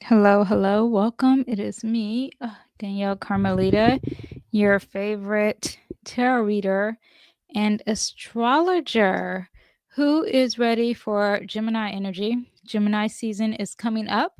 Hello, hello, welcome. It is me, Danielle Carmelita, your favorite tarot reader and astrologer who is ready for Gemini energy. Gemini season is coming up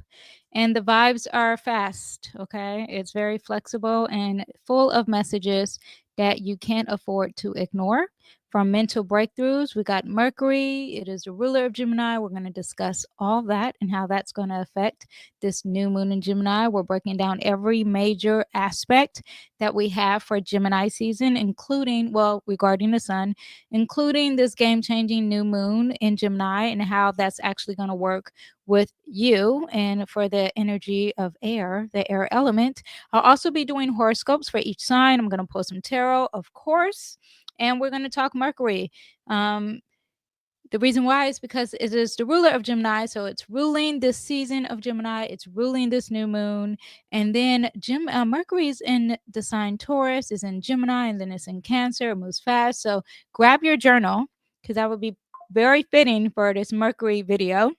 and the vibes are fast, okay? It's very flexible and full of messages that you can't afford to ignore. From mental breakthroughs, we got Mercury. It is the ruler of Gemini. We're going to discuss all that and how that's going to affect this new moon in Gemini. We're breaking down every major aspect that we have for Gemini season, including, well, regarding the sun, including this game changing new moon in Gemini and how that's actually going to work with you and for the energy of air, the air element. I'll also be doing horoscopes for each sign. I'm going to pull some tarot, of course, and we're going to talk Mercury. The reason why is because it is the ruler of Gemini, so it's ruling this season of Gemini. It's ruling this new moon, and then Mercury is in the sign Taurus, is in Gemini, and then it's in Cancer. It moves fast, so grab your journal because that would be very fitting for this Mercury video.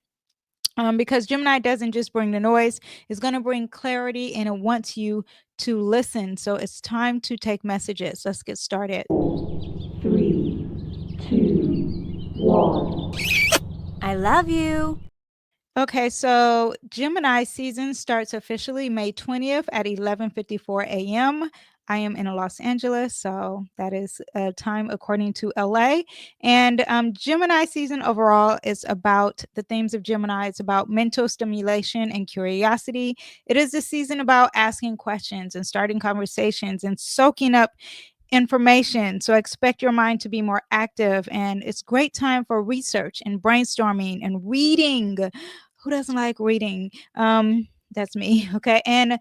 Because Gemini doesn't just bring the noise, it's going to bring clarity and it wants you to listen. So it's time to take messages. Let's get started. 3, 2, 1. I love you. Okay, so Gemini season starts officially May 20th at 11:54 a.m. I am in Los Angeles, so that is a time according to LA. And Gemini season overall is about the themes of Gemini. It's about mental stimulation and curiosity. It is the season about asking questions and starting conversations and soaking up information. So expect your mind to be more active, and it's great time for research and brainstorming and reading. Who doesn't like reading? That's me. Okay. And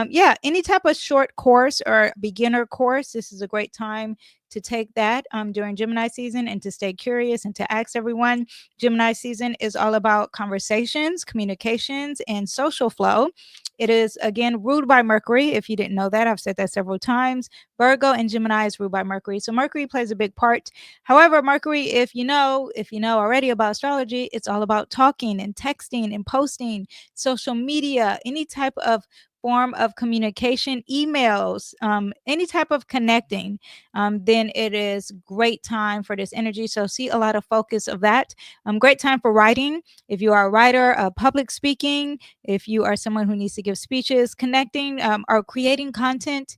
yeah, any type of short course or beginner course, this is a great time to take that during Gemini season and to stay curious and to ask everyone. Gemini season is all about conversations, communications, and social flow. It is again ruled by Mercury. If you didn't know that, I've said that several times. Virgo and Gemini is ruled by Mercury. So Mercury plays a big part. However, Mercury, if you know already about astrology, it's all about talking and texting and posting, social media, any type of form of communication, emails, any type of connecting, then it is great time for this energy. So see a lot of focus of that. Great time for writing. If you are a writer, public speaking, if you are someone who needs to give speeches, connecting or creating content,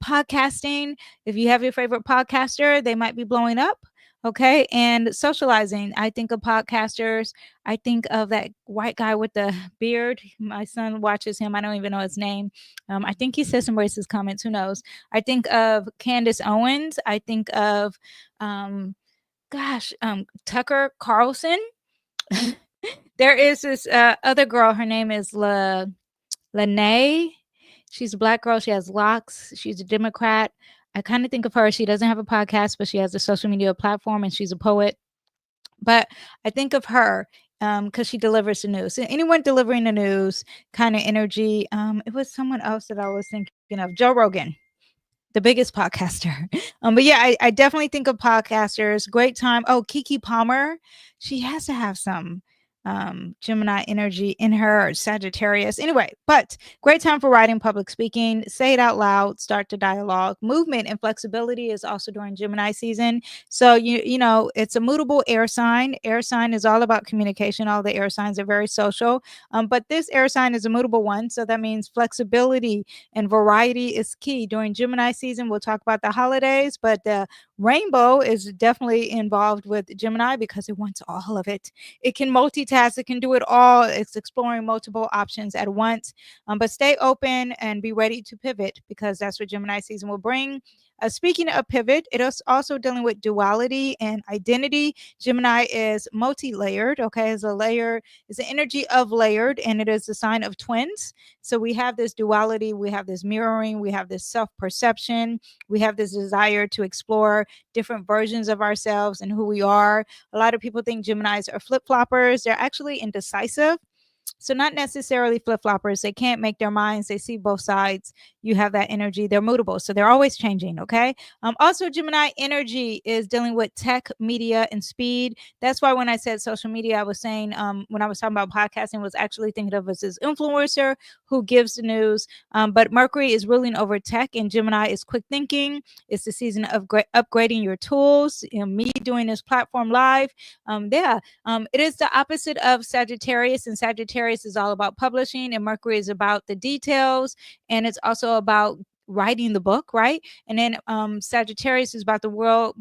podcasting. If you have your favorite podcaster, they might be blowing up. Okay. And socializing. I think of podcasters. I think of that white guy with the beard. My son watches him. I don't even know his name. I think he says some racist comments. Who knows? I think of Candace Owens. I think of, Tucker Carlson. There is this other girl. Her name is Lene. She's a black girl. She has locks. She's a Democrat. I kind of think of her. She doesn't have a podcast, but she has a social media platform and she's a poet. But I think of her because she delivers the news. So anyone delivering the news kind of energy. It was someone else that I was thinking of, Joe Rogan, the biggest podcaster. But yeah, I definitely think of podcasters. Great time. Oh, Kiki Palmer. She has to have some Gemini energy in her, Sagittarius. Anyway, but great time for writing, public speaking, say it out loud, start the dialogue. Movement and flexibility is also during Gemini season. So you know, it's a mutable air sign. Air sign is all about communication. All the air signs are very social. But this air sign is a mutable one. So that means flexibility and variety is key. During Gemini season, we'll talk about the holidays, but the rainbow is definitely involved with Gemini because it wants all of it. It can multitask, it can do it all. It's exploring multiple options at once. But stay open and be ready to pivot because that's what Gemini season will bring. Speaking of pivot, it is also dealing with duality and identity. Gemini is multi-layered. Okay, is the energy of layered, and it is the sign of twins. So we have this duality, we have this mirroring, we have this self-perception, we have this desire to explore different versions of ourselves and who we are. A lot of people think Geminis are flip-floppers. They're actually indecisive. So not necessarily flip-floppers. They can't make their minds. They see both sides. you have that energy. They're mutable, so they're always changing. Okay. Also, Gemini energy is dealing with tech, media, and speed. That's why when I said social media, I was saying when I was talking about podcasting, was actually thinking of us as influencer who gives the news. But Mercury is ruling over tech, and Gemini is quick thinking. It's the season of upgrading your tools. Me doing this platform live. It is the opposite of Sagittarius, and Sagittarius is all about publishing, and Mercury is about the details, and it's also about writing the book, right? And then Sagittarius is about the world.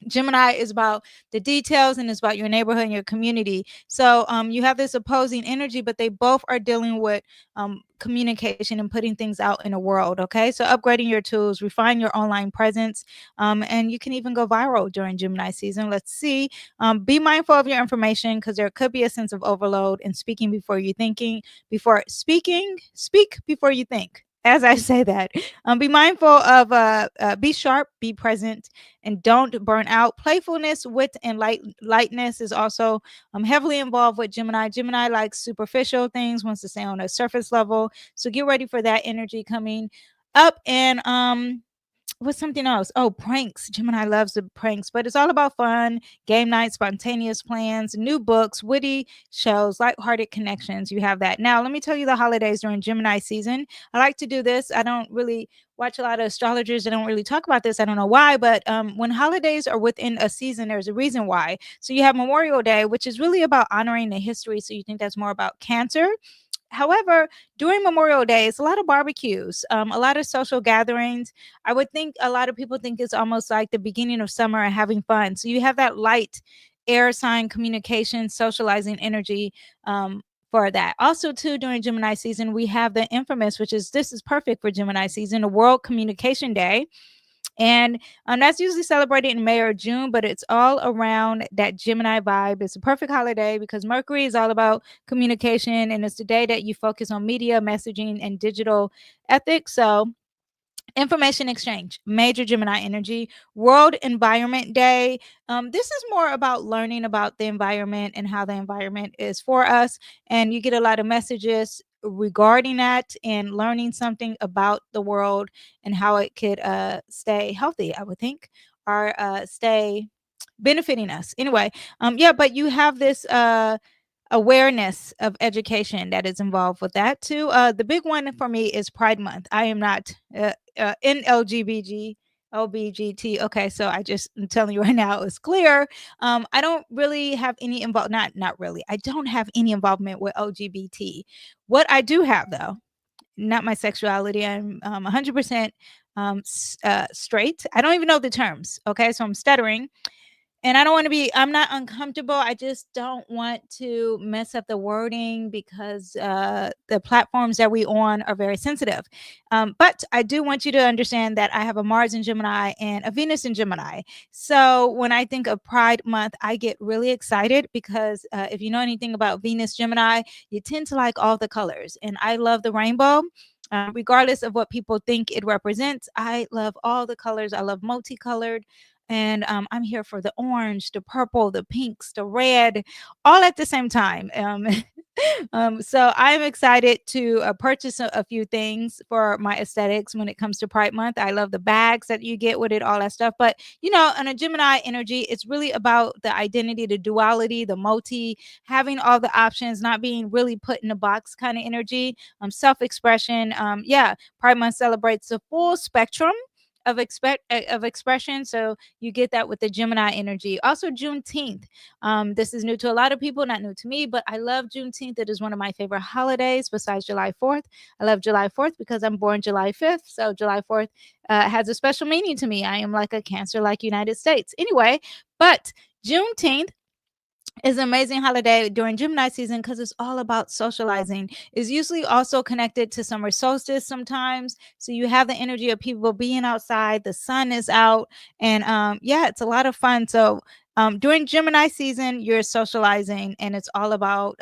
Gemini is about the details, and it's about your neighborhood and your community. So you have this opposing energy, but they both are dealing with communication and putting things out in the world. Okay, so upgrading your tools, refine your online presence, and you can even go viral during Gemini season. Let's see. Be mindful of your information, because there could be a sense of overload, and speaking before you thinking. Before speaking, speak before you think. As I say that, be mindful of, be sharp, be present, and don't burn out. Playfulness, wit, and lightness is also heavily involved with Gemini. Gemini likes superficial things, wants to stay on a surface level. So get ready for that energy coming up. And what's something else? Oh, pranks. Gemini loves the pranks, but it's all about fun, game nights, spontaneous plans, new books, witty shows, lighthearted connections. You have that. Now, let me tell you the holidays during Gemini season. I like to do this. I don't really watch a lot of astrologers. They don't really talk about this. I don't know why, but when holidays are within a season, there's a reason why. So you have Memorial Day, which is really about honoring the history. So you think that's more about Cancer. However, during Memorial Day, it's a lot of barbecues, a lot of social gatherings. I would think a lot of people think it's almost like the beginning of summer and having fun. So you have that light air sign communication, socializing energy for that. Also, too, during Gemini season, we have the infamous, which is this is perfect for Gemini season, the World Communication Day. And that's usually celebrated in May or June, but it's all around that Gemini vibe. It's a perfect holiday because Mercury is all about communication, and it's the day that you focus on media, messaging, and digital ethics. So information exchange, major Gemini energy. World Environment Day. This is more about learning about the environment and how the environment is for us. And you get a lot of messages regarding that and learning something about the world and how it could stay healthy, I would think, or stay benefiting us. Anyway, but you have this awareness of education that is involved with that too. The big one for me is Pride Month. I am not in LBGT. Okay, so I'm telling you right now, it's clear. I don't really have any not really. I don't have any involvement with LGBT. What I do have though, not my sexuality. I'm 100% straight. I don't even know the terms. Okay, so I'm stuttering, and I don't want to be, I'm not uncomfortable. I just don't want to mess up the wording because the platforms that we on are very sensitive. But I do want you to understand that I have a Mars in Gemini and a Venus in Gemini. So when I think of Pride Month, I get really excited because if you know anything about Venus Gemini, you tend to like all the colors. And I love the rainbow. Regardless of what people think it represents, I love all the colors. I love multicolored. And I'm here for the orange, the purple, the pinks, the red, all at the same time. So I'm excited to purchase a few things for my aesthetics when it comes to Pride Month. I love the bags that you get with it, all that stuff. But on a Gemini energy, it's really about the identity, the duality, the multi, having all the options, not being really put in a box kind of energy. Self-expression. Pride Month celebrates the full spectrum of expression. So you get that with the Gemini energy. Also, Juneteenth. This is new to a lot of people, not new to me, but I love Juneteenth. It is one of my favorite holidays besides July 4th. I love July 4th because I'm born July 5th. So July 4th has a special meaning to me. I am like a Cancer, like United States. Anyway, but Juneteenth is an amazing holiday during Gemini season because it's all about socializing. It's usually also connected to summer solstice sometimes. So you have the energy of people being outside, the sun is out, and it's a lot of fun. So during Gemini season, you're socializing, and it's all about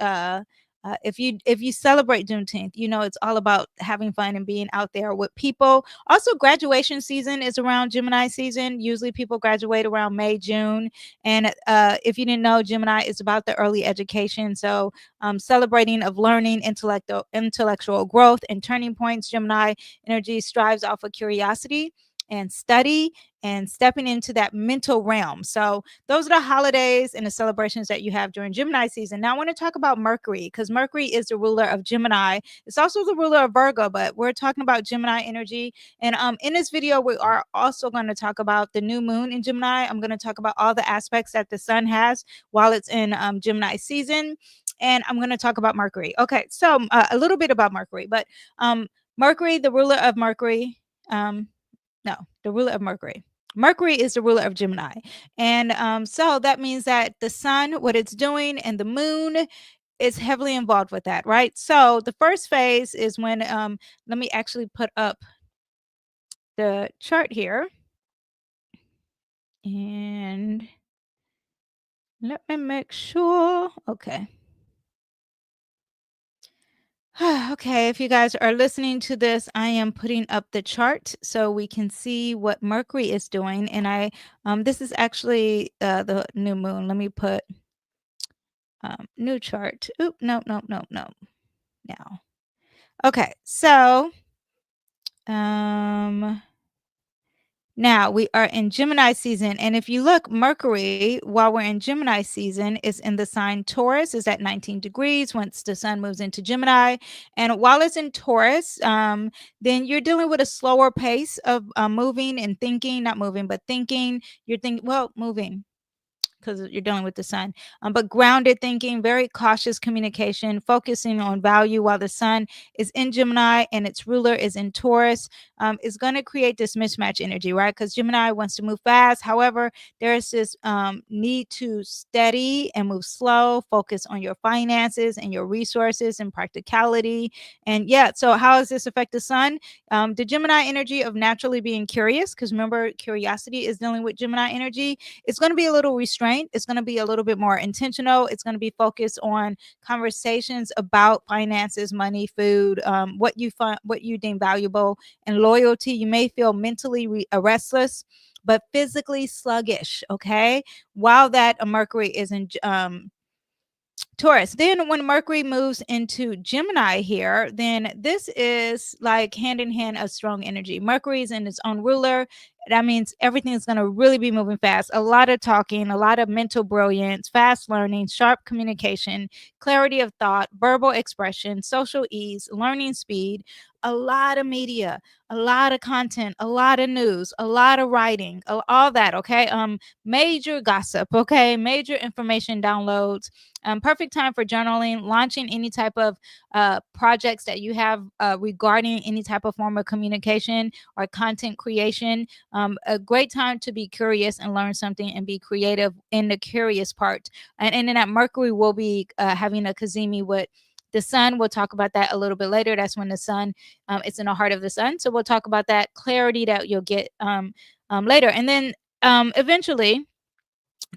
if you celebrate Juneteenth, you know it's all about having fun and being out there with people. Also, graduation season is around Gemini season. Usually, people graduate around May, June. And if you didn't know, Gemini is about the early education. So, celebrating of learning, intellectual growth, and turning points. Gemini energy strives off of curiosity and study and stepping into that mental realm. So those are the holidays and the celebrations that you have during Gemini season. Now I want to talk about Mercury, because Mercury is the ruler of Gemini. It's also the ruler of Virgo, but we're talking about Gemini energy. And in this video, we are also going to talk about the new moon in Gemini. I'm going to talk about all the aspects that the sun has while it's in Gemini season. And I'm going to talk about Mercury. Okay, so a little bit about Mercury, but Mercury, the ruler of Mercury, no, the ruler of Mercury. Mercury is the ruler of Gemini. And so that means that the sun, what it's doing, and the moon is heavily involved with that, right? So the first phase is when, let me actually put up the chart here. And let me make sure. Okay. Okay, if you guys are listening to this, I am putting up the chart so we can see what Mercury is doing. And this is actually the new moon. Let me put new chart. Oop, no. Now. Okay, so now we are in Gemini season. And if you look, Mercury, while we're in Gemini season, is in the sign Taurus, is at 19 degrees once the sun moves into Gemini. And while it's in Taurus, then you're dealing with a slower pace of moving and thinking, not moving, but thinking. You're thinking, well, moving, because you're dealing with the sun. But grounded thinking, very cautious communication, focusing on value while the sun is in Gemini and its ruler is in Taurus, is going to create this mismatch energy, right? Because Gemini wants to move fast. However, there's this need to steady and move slow, focus on your finances and your resources and practicality. And yeah, so how does this affect the sun? The Gemini energy of naturally being curious, because remember, curiosity is dealing with Gemini energy. It's going to be a little restrained. It's going to be a little bit more intentional. It's going to be focused on conversations about finances, money, food, what you find, what you deem valuable, and loyalty. You may feel mentally restless, but physically sluggish. Okay, while that Mercury is in Taurus. Then when Mercury moves into Gemini here, then this is like hand in hand a strong energy. Mercury is in its own ruler. That means everything is going to really be moving fast. A lot of talking, a lot of mental brilliance, fast learning, sharp communication, clarity of thought, verbal expression, social ease, learning speed, a lot of media, a lot of content, a lot of news, a lot of writing, all that, okay? Major gossip, okay? Major information downloads. Perfect time for journaling, launching any type of projects that you have regarding any type of form of communication or content creation. A great time to be curious and learn something and be creative in the curious part. And then that Mercury will be having a cazimi with the sun. We'll talk about that a little bit later. That's when the sun, it's in the heart of the sun. So we'll talk about that clarity that you'll get later. And then eventually,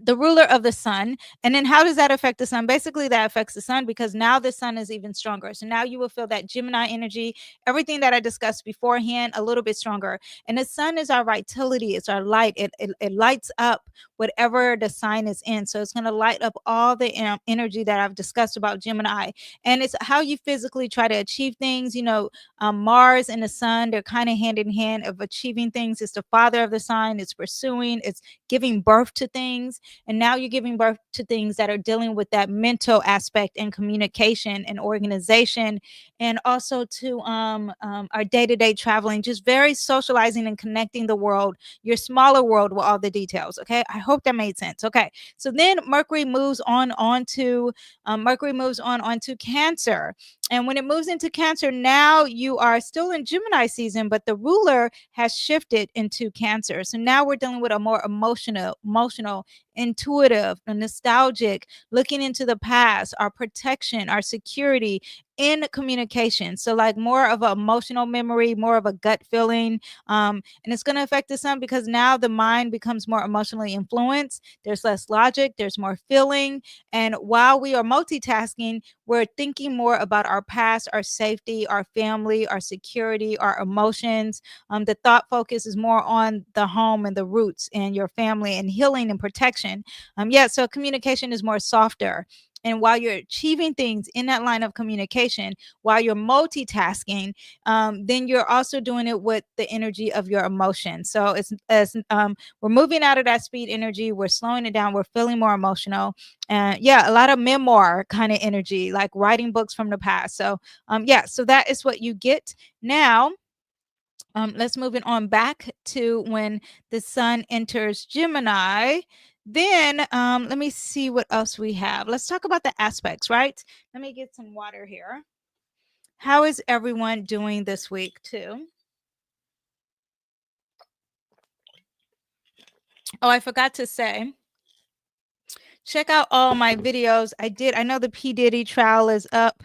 the ruler of the sun. And then how does that affect the sun? Basically, that affects the sun because now the sun is even stronger. So now you will feel that Gemini energy, everything that I discussed beforehand, a little bit stronger. And the sun is our vitality, it's our light. It lights up whatever the sign is in. So it's going to light up all the energy that I've discussed about Gemini. And it's how you physically try to achieve things. You know, Mars and the sun, they're kind of hand in hand of achieving things. It's the father of the sign, it's pursuing, it's giving birth to things. And now you're giving birth to things that are dealing with that mental aspect and communication and organization, and also to our day-to-day traveling, just very socializing and connecting the world, your smaller world, with all the details. Okay, I hope that made sense. Okay, so then Mercury moves onto Cancer. And when it moves into Cancer, now you are still in Gemini season, but the ruler has shifted into Cancer. So now we're dealing with a more emotional, intuitive, nostalgic, looking into the past, our protection, our security, in communication. So like more of an emotional memory, more of a gut feeling. And it's going to affect the sun because now the mind becomes more emotionally influenced. There's less logic, there's more feeling. And while we are multitasking, we're thinking more about our past, our safety, our family, our security, our emotions. The thought focus is more on the home and the roots and your family and healing and protection. Yeah, so communication is more softer. And while you're achieving things in that line of communication, while you're multitasking, then you're also doing it with the energy of your emotion. So it's as we're moving out of that speed energy, we're slowing it down, we're feeling more emotional, and yeah, a lot of memoir kind of energy, like writing books from the past. So yeah, so that is what you get now. Let's move it on back to when the sun enters Gemini. Then let me see what else we have. Let's talk about the aspects, right? Let me get some water here. How is everyone doing this week, too? Oh, I forgot to say, check out all my videos. I know the P. Diddy trial is up.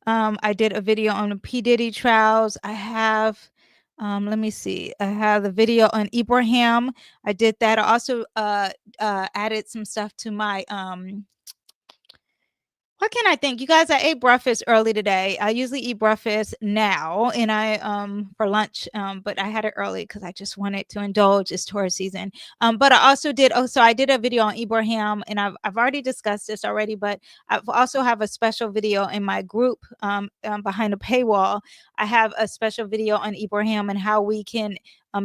I did a video on the P. Diddy trials. I have, let me see, I have the video on Ibrahim. I did that. I also added some stuff to my what can I think? You guys, I ate breakfast early today. I usually eat breakfast now and I for lunch, but I had it early because I just wanted to indulge. It's Taurus season. But I also did so I did a video on Ibrahim and I've already discussed this already, but I've also have a special video in my group behind a paywall. I have a special video on Ibrahim and how we can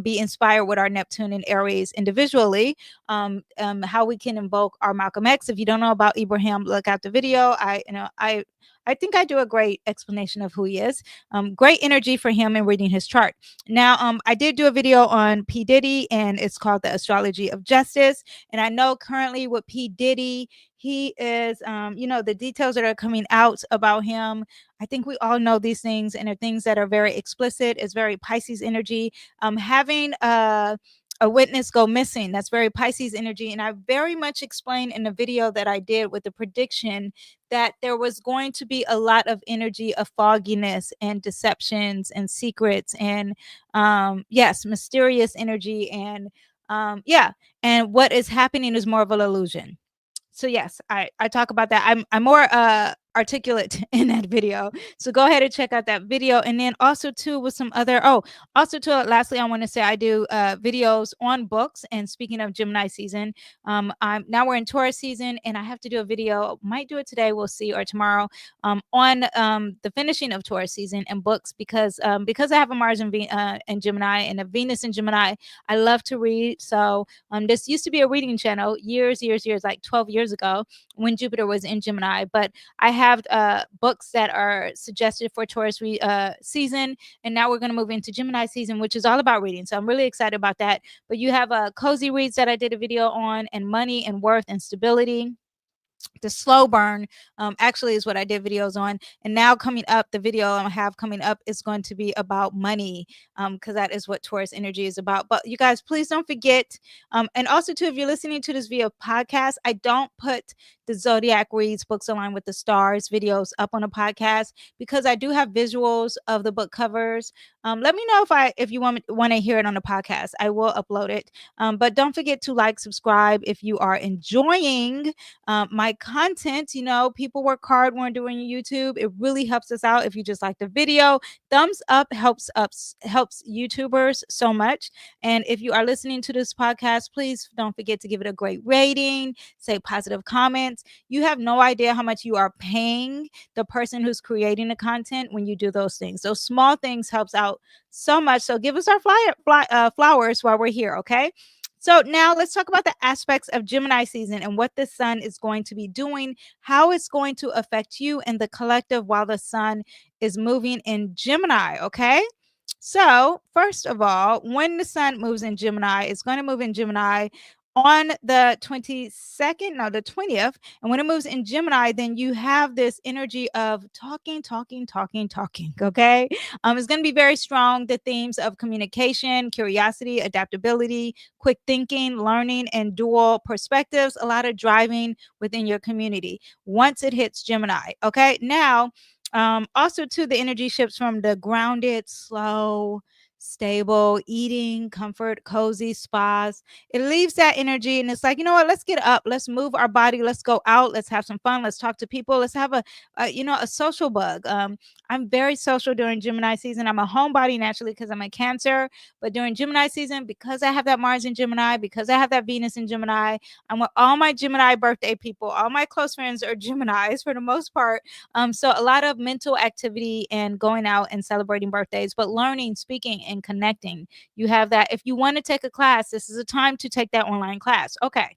be inspired with our Neptune and Aries individually, how we can invoke our Malcolm X. If you don't know about Ibrahim, look at the video. I think I do a great explanation of who he is. Great energy for him in reading his chart. Now, I did do a video on P. Diddy, and it's called The Astrology of Justice. And I know currently with P. Diddy, he is, the details that are coming out about him. I think we all know these things, and they're things that are very explicit. It's very Pisces energy. Having a witness go missing, that's very Pisces energy. And I very much explained in the video that I did with the prediction that there was going to be a lot of energy of fogginess and deceptions and secrets and yes, mysterious energy. And yeah, and what is happening is more of an illusion. So yes, I talk about that. I'm more articulate in that video. So go ahead and check out that video. And then also too with some other also too lastly, I want to say I do videos on books. And speaking of Gemini season, I'm now we're in Taurus season and I have to do a video, might do it today, we'll see, or tomorrow, on the finishing of Taurus season and books because I have a Mars in Gemini and a Venus in Gemini. I love to read. So this used to be a reading channel years, like 12 years ago when Jupiter was in Gemini. But I have books that are suggested for Taurus season. And now we're going to move into Gemini season, which is all about reading. So I'm really excited about that. But you have Cozy Reads that I did a video on, and Money and Worth and Stability. The slow burn actually is what I did videos on. And now coming up, the video I have coming up is going to be about money, because that is what Taurus energy is about. But you guys, please don't forget, and also too, if you're listening to this via podcast, I don't put the zodiac reads, books aligned with the stars videos up on a podcast because I do have visuals of the book covers. Let me know if you want to hear it on the podcast. I will upload it. But don't forget to like, subscribe if you are enjoying my content. People work hard when doing YouTube. It really helps us out if you just like the video. Thumbs up helps YouTubers so much. And if you are listening to this podcast, please don't forget to give it a great rating, say positive comments. You have no idea how much you are paying the person who's creating the content when you do those things. Those small things helps out so much. So give us our flowers while we're here, okay? So now let's talk about the aspects of Gemini season and what the sun is going to be doing, how it's going to affect you and the collective while the sun is moving in Gemini, okay? So first of all, when the sun moves in Gemini, it's going to move in Gemini on the 22nd, no, the 20th. And when it moves in Gemini, then you have this energy of talking, okay? It's going to be very strong. The themes of communication, curiosity, adaptability, quick thinking, learning, and dual perspectives, a lot of driving within your community once it hits Gemini, okay? Now, Also, too, the energy shifts from the grounded, slow, stable, eating, comfort, cozy spas. It leaves that energy and it's like, you know what, let's get up, let's move our body, let's go out, let's have some fun, let's talk to people, let's have a social bug. I'm very social during Gemini season. I'm a homebody naturally because I'm a Cancer, but during Gemini season, because I have that Mars in Gemini, because I have that Venus in Gemini, I'm with all my Gemini birthday people. All my close friends are Geminis for the most part. So a lot of mental activity and going out and celebrating birthdays, but learning, speaking, and connecting. You have that. If you want to take a class, this is a time to take that online class. Okay.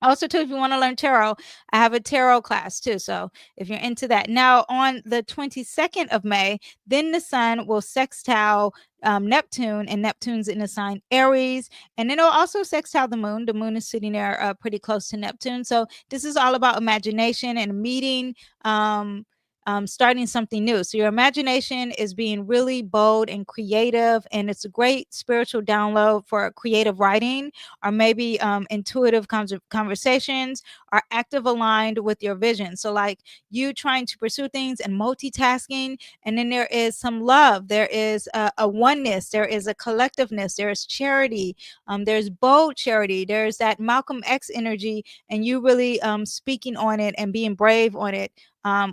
Also, too, if you want to learn tarot, I have a tarot class too. So if you're into that. Now, on the 22nd of May, then the sun will sextile Neptune, and Neptune's in the sign Aries. And then it'll also sextile the moon. The moon is sitting there pretty close to Neptune. So this is all about imagination and meeting. Starting something new. So your imagination is being really bold and creative, and it's a great spiritual download for creative writing, or maybe intuitive conversations, are active aligned with your vision. So like you trying to pursue things and multitasking, and then there is some love, there is a oneness, there is a collectiveness, there is charity, there's bold charity, there's that Malcolm X energy, and you really speaking on it and being brave on it.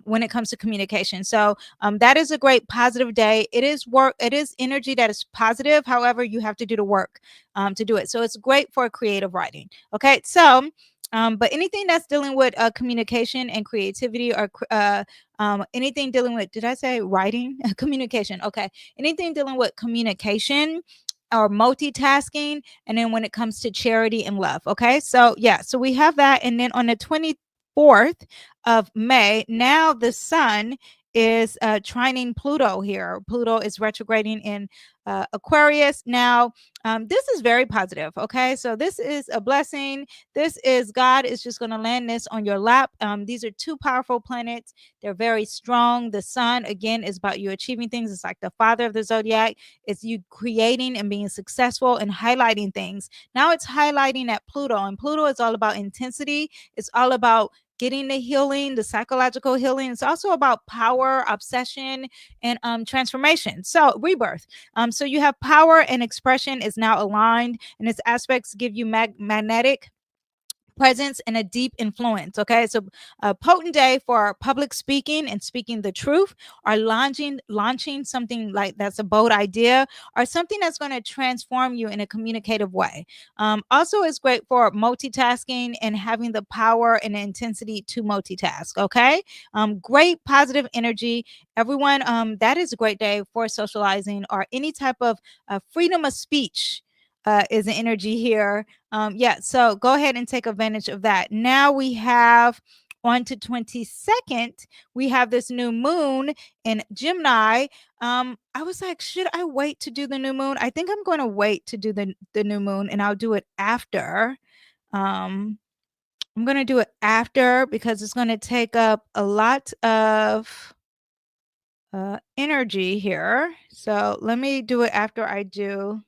When it comes to communication. So that is a great positive day. It is work, it is energy that is positive. However, you have to do the work to do it. So it's great for creative writing. Okay. So, but anything that's dealing with communication and creativity, or anything dealing with, did I say writing? Communication. Okay. Anything dealing with communication or multitasking. And then when it comes to charity and love. Okay. So, yeah. So we have that. And then on the 24th of May, now the sun is trining Pluto here. Pluto is retrograding in Aquarius. Now, this is very positive. Okay. So this is a blessing. This is God is just going to land this on your lap. These are two powerful planets. They're very strong. The sun, again, is about you achieving things. It's like the father of the zodiac. It's you creating and being successful and highlighting things. Now it's highlighting at Pluto, and Pluto is all about intensity. It's all about getting the healing, the psychological healing. It's also about power, obsession, and transformation. So rebirth. So you have power and expression is now aligned, and its aspects give you magnetic presence and a deep influence. Okay, so a potent day for public speaking and speaking the truth, or launching something like that's a bold idea, or something that's going to transform you in a communicative way. Also, it's great for multitasking and having the power and the intensity to multitask. Okay, great positive energy. Everyone, that is a great day for socializing or any type of freedom of speech. Is an energy here. Yeah, so go ahead and take advantage of that. Now we have on to 22nd, we have this new moon in Gemini. I was like, should I wait to do the new moon? I think I'm going to wait to do the new moon, and I'll do it after. I'm going to do it after because it's going to take up a lot of energy here. So let me do it after I do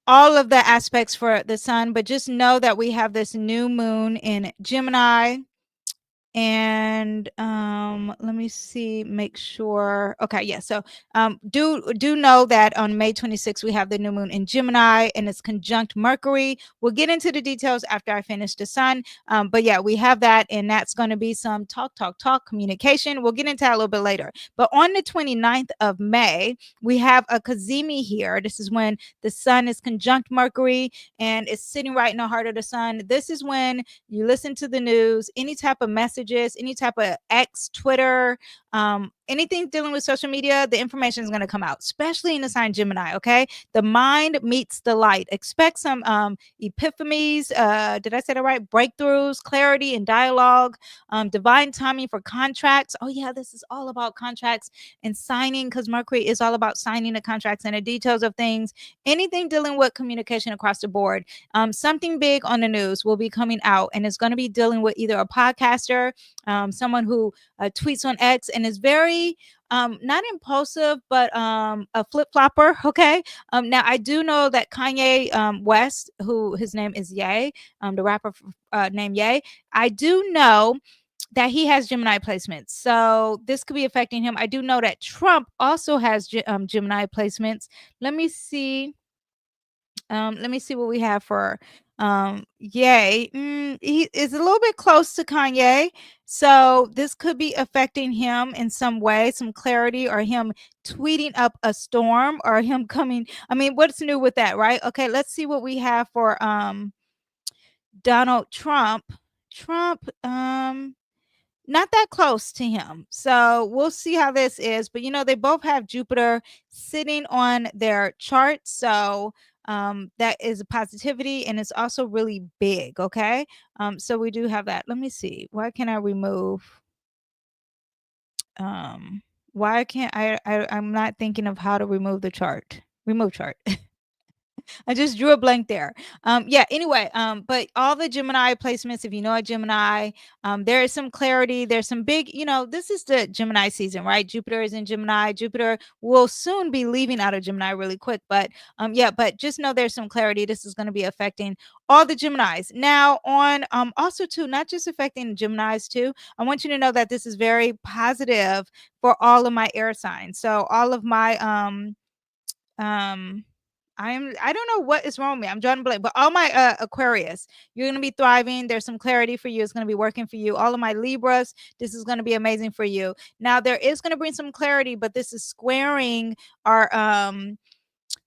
all of the aspects for the sun, but just know that we have this new moon in Gemini. And let me see, make sure. Okay, yeah. So do know that on May 26th we have the new moon in Gemini, and it's conjunct Mercury. We'll get into the details after I finish the sun. But yeah, we have that, and that's going to be some talk communication. We'll get into that a little bit later. But on the 29th of May, we have a Cazimi here. This is when the sun is conjunct Mercury and it's sitting right in the heart of the sun. This is when you listen to the news, any type of messages, any type of X, Twitter, anything dealing with social media, the information is going to come out, especially in the sign Gemini. Okay, the mind meets the light. Expect some epiphanies. Did I say that right? Breakthroughs, clarity, and dialogue. Divine timing for contracts. Oh yeah, this is all about contracts and signing, because Mercury is all about signing the contracts and the details of things. Anything dealing with communication across the board. Something big on the news will be coming out, and it's going to be dealing with either a podcaster, someone who tweets on X and is very not impulsive, but a flip flopper. Okay. Now I do know that Kanye West, who his name is Ye, the rapper named Ye, I do know that he has Gemini placements. So this could be affecting him. I do know that Trump also has Gemini placements. Let me see. Let me see what we have for Ye. He is a little bit close to Kanye. So this could be affecting him in some way, some clarity, or him tweeting up a storm, or him coming. I mean, what's new with that, right? Okay, let's see what we have for Donald Trump. Trump, not that close to him. So we'll see how this is. But they both have Jupiter sitting on their chart. So that is a positivity, and it's also really big. Okay. So we do have that. Let me see. Why can't I remove? Why can't I'm not thinking of how to remove the chart. Remove chart. I just drew a blank there. Yeah, anyway, but all the Gemini placements, if you know a Gemini, there is some clarity. There's some big, this is the Gemini season, right? Jupiter is in Gemini. Jupiter will soon be leaving out of Gemini really quick. But yeah, but just know there's some clarity. This is going to be affecting all the Geminis. Now, on also too, not just affecting Geminis too, I want you to know that this is very positive for all of my air signs. So all of my um I don't know what is wrong with me. I'm drawing a blank, but all my Aquarius, you're gonna be thriving. There's some clarity for you. It's gonna be working for you. All of my Libras, this is gonna be amazing for you. Now there is gonna bring some clarity, but this is squaring our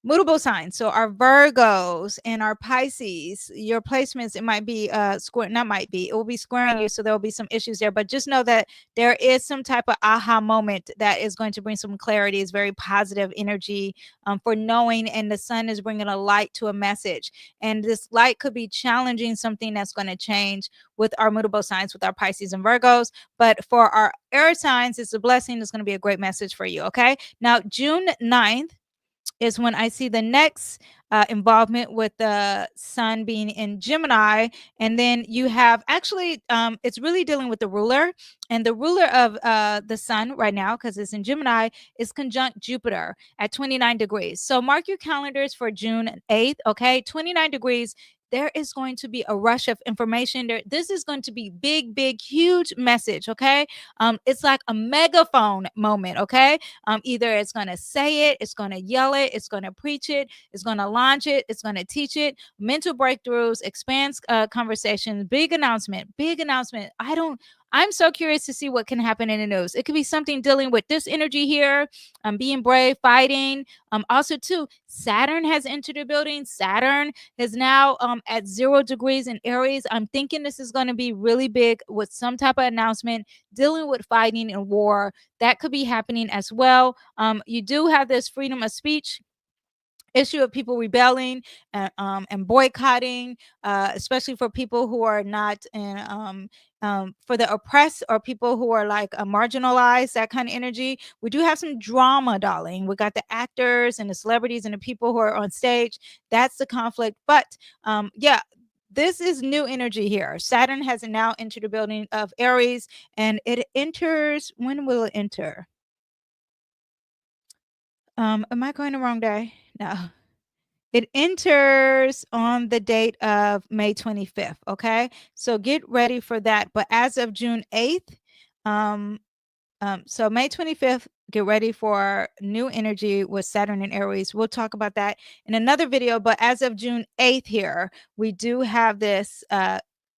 mutable signs. So our Virgos and our Pisces, your placements, it might be square, not might be, it will be squaring you. So there will be some issues there. But just know that there is some type of aha moment that is going to bring some clarity. It's very positive energy for knowing, and the sun is bringing a light to a message. And this light could be challenging something that's going to change with our mutable signs, with our Pisces and Virgos. But for our air signs, it's a blessing. It's going to be a great message for you. Okay. Now, June 9th is when I see the next involvement with the sun being in Gemini. And then you have actually, it's really dealing with the ruler. And the ruler of the sun right now, because it's in Gemini, is conjunct Jupiter at 29 degrees. So mark your calendars for June 8th, okay? 29 degrees. There is going to be a rush of information. This is going to be big, big, huge message, okay? It's like a megaphone moment, okay? Either it's going to say it, it's going to yell it, it's going to preach it, it's going to launch it, it's going to teach it. Mental breakthroughs, expands conversations, big announcement, big announcement. I'm so curious to see what can happen in the news. It could be something dealing with this energy here, being brave, fighting. Also, too, Saturn has entered the building. Saturn is now at 0 degrees in Aries. I'm thinking this is going to be really big with some type of announcement dealing with fighting and war. That could be happening as well. You do have this freedom of speech issue of people rebelling and boycotting, especially for people who are not in for the oppressed, or people who are like marginalized, that kind of energy. We do have some drama, darling. We got the actors and the celebrities and the people who are on stage. That's the conflict. But yeah, this is new energy here. Saturn has now entered the building of Aries, and it enters. When will it enter? Am I going the wrong day? No. It enters on the date of May 25th. Okay. So get ready for that. But as of June 8th, so May 25th, get ready for new energy with Saturn and Aries. We'll talk about that in another video. But as of June 8th here, we do have this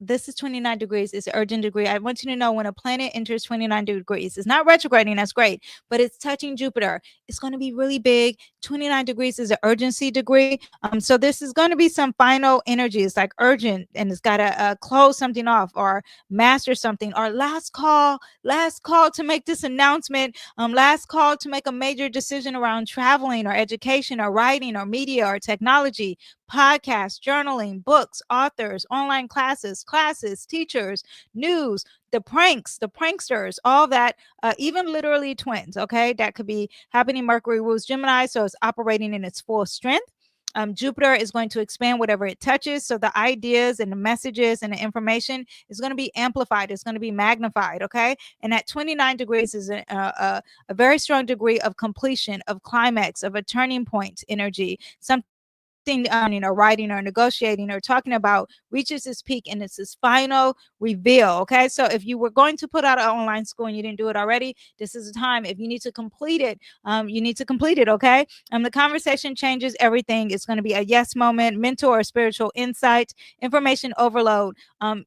this is 29 degrees. It's an urgent degree. I want you to know, when a planet enters 29 degrees, it's not retrograding. That's great. But it's touching Jupiter. It's going to be really big. 29 degrees is an urgency degree. So this is going to be some final energy. It's like urgent, and it's got to close something off or master something, or last call to make this announcement. Last call to make a major decision around traveling or education or writing or media or technology, podcasts, journaling, books, authors, online classes, teachers, news, the pranks, the pranksters, all that, even literally twins. Okay. That could be happening. Mercury rules Gemini, so it's operating in its full strength. Jupiter is going to expand whatever it touches. So the ideas and the messages and the information is going to be amplified. It's going to be magnified. Okay. And at 29 degrees is a very strong degree of completion, of climax, of a turning point energy. Something or writing or negotiating or talking about reaches its peak and it's its final reveal. Okay, so if you were going to put out an online school and you didn't do it already, this is the time. If you need to complete it, you need to complete it. Okay, the conversation changes everything. It's going to be a yes moment, mental or spiritual insight, information overload,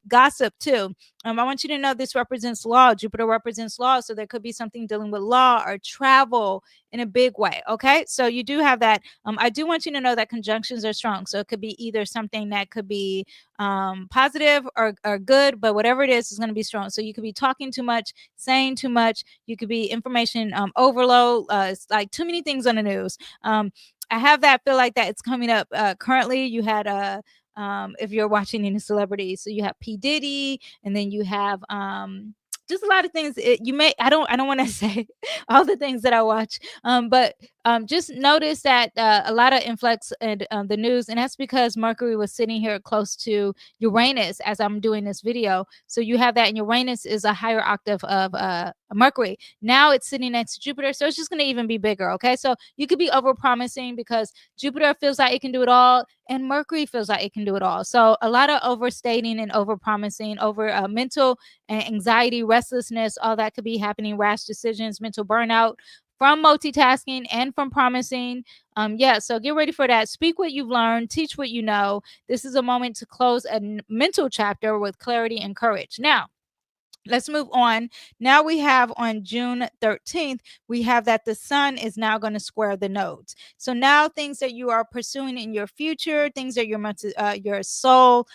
gossip too. I want you to know this represents law. Jupiter represents law, so there could be something dealing with law or travel in a big way. Okay, so you do have that. I do want you to know that conjunctions are strong, so it could be either something that could be positive or good, but whatever it is going to be strong. So you could be talking too much, saying too much. You could be information overload. It's like too many things on the news. I have that feel like that it's coming up currently. You had if you're watching any celebrities, so you have P Diddy, and then you have just a lot of things. I don't want to say all the things that I watch, but just notice that a lot of influx in the news, and that's because Mercury was sitting here close to Uranus as I'm doing this video. So you have that, and Uranus is a higher octave of Mercury. Now it's sitting next to Jupiter, so it's just going to even be bigger. Okay, so you could be over promising because Jupiter feels like it can do it all, and Mercury feels like it can do it all. So a lot of overstating and over promising, over mental anxiety, restlessness, all that could be happening. Rash decisions, mental burnout from multitasking and from promising. Yeah, so get ready for that. Speak what you've learned, teach what you know. This is a moment to close a mental chapter with clarity and courage. Now, let's move on. Now we have on June 13th, we have that the sun is now going to square the nodes. So now things that you are pursuing in your future, things that your soul,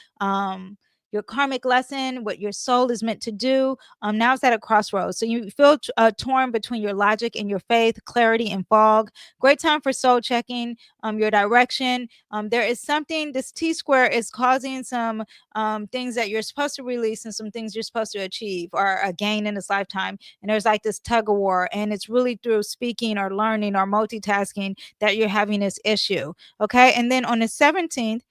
your karmic lesson, what your soul is meant to do, now it's at a crossroads. So you feel torn between your logic and your faith, clarity and fog. Great time for soul checking your direction. There is something, this T square is causing some things that you're supposed to release and some things you're supposed to achieve or gain in this lifetime. And there's like this tug of war, and it's really through speaking or learning or multitasking that you're having this issue. Okay, and then on the 17th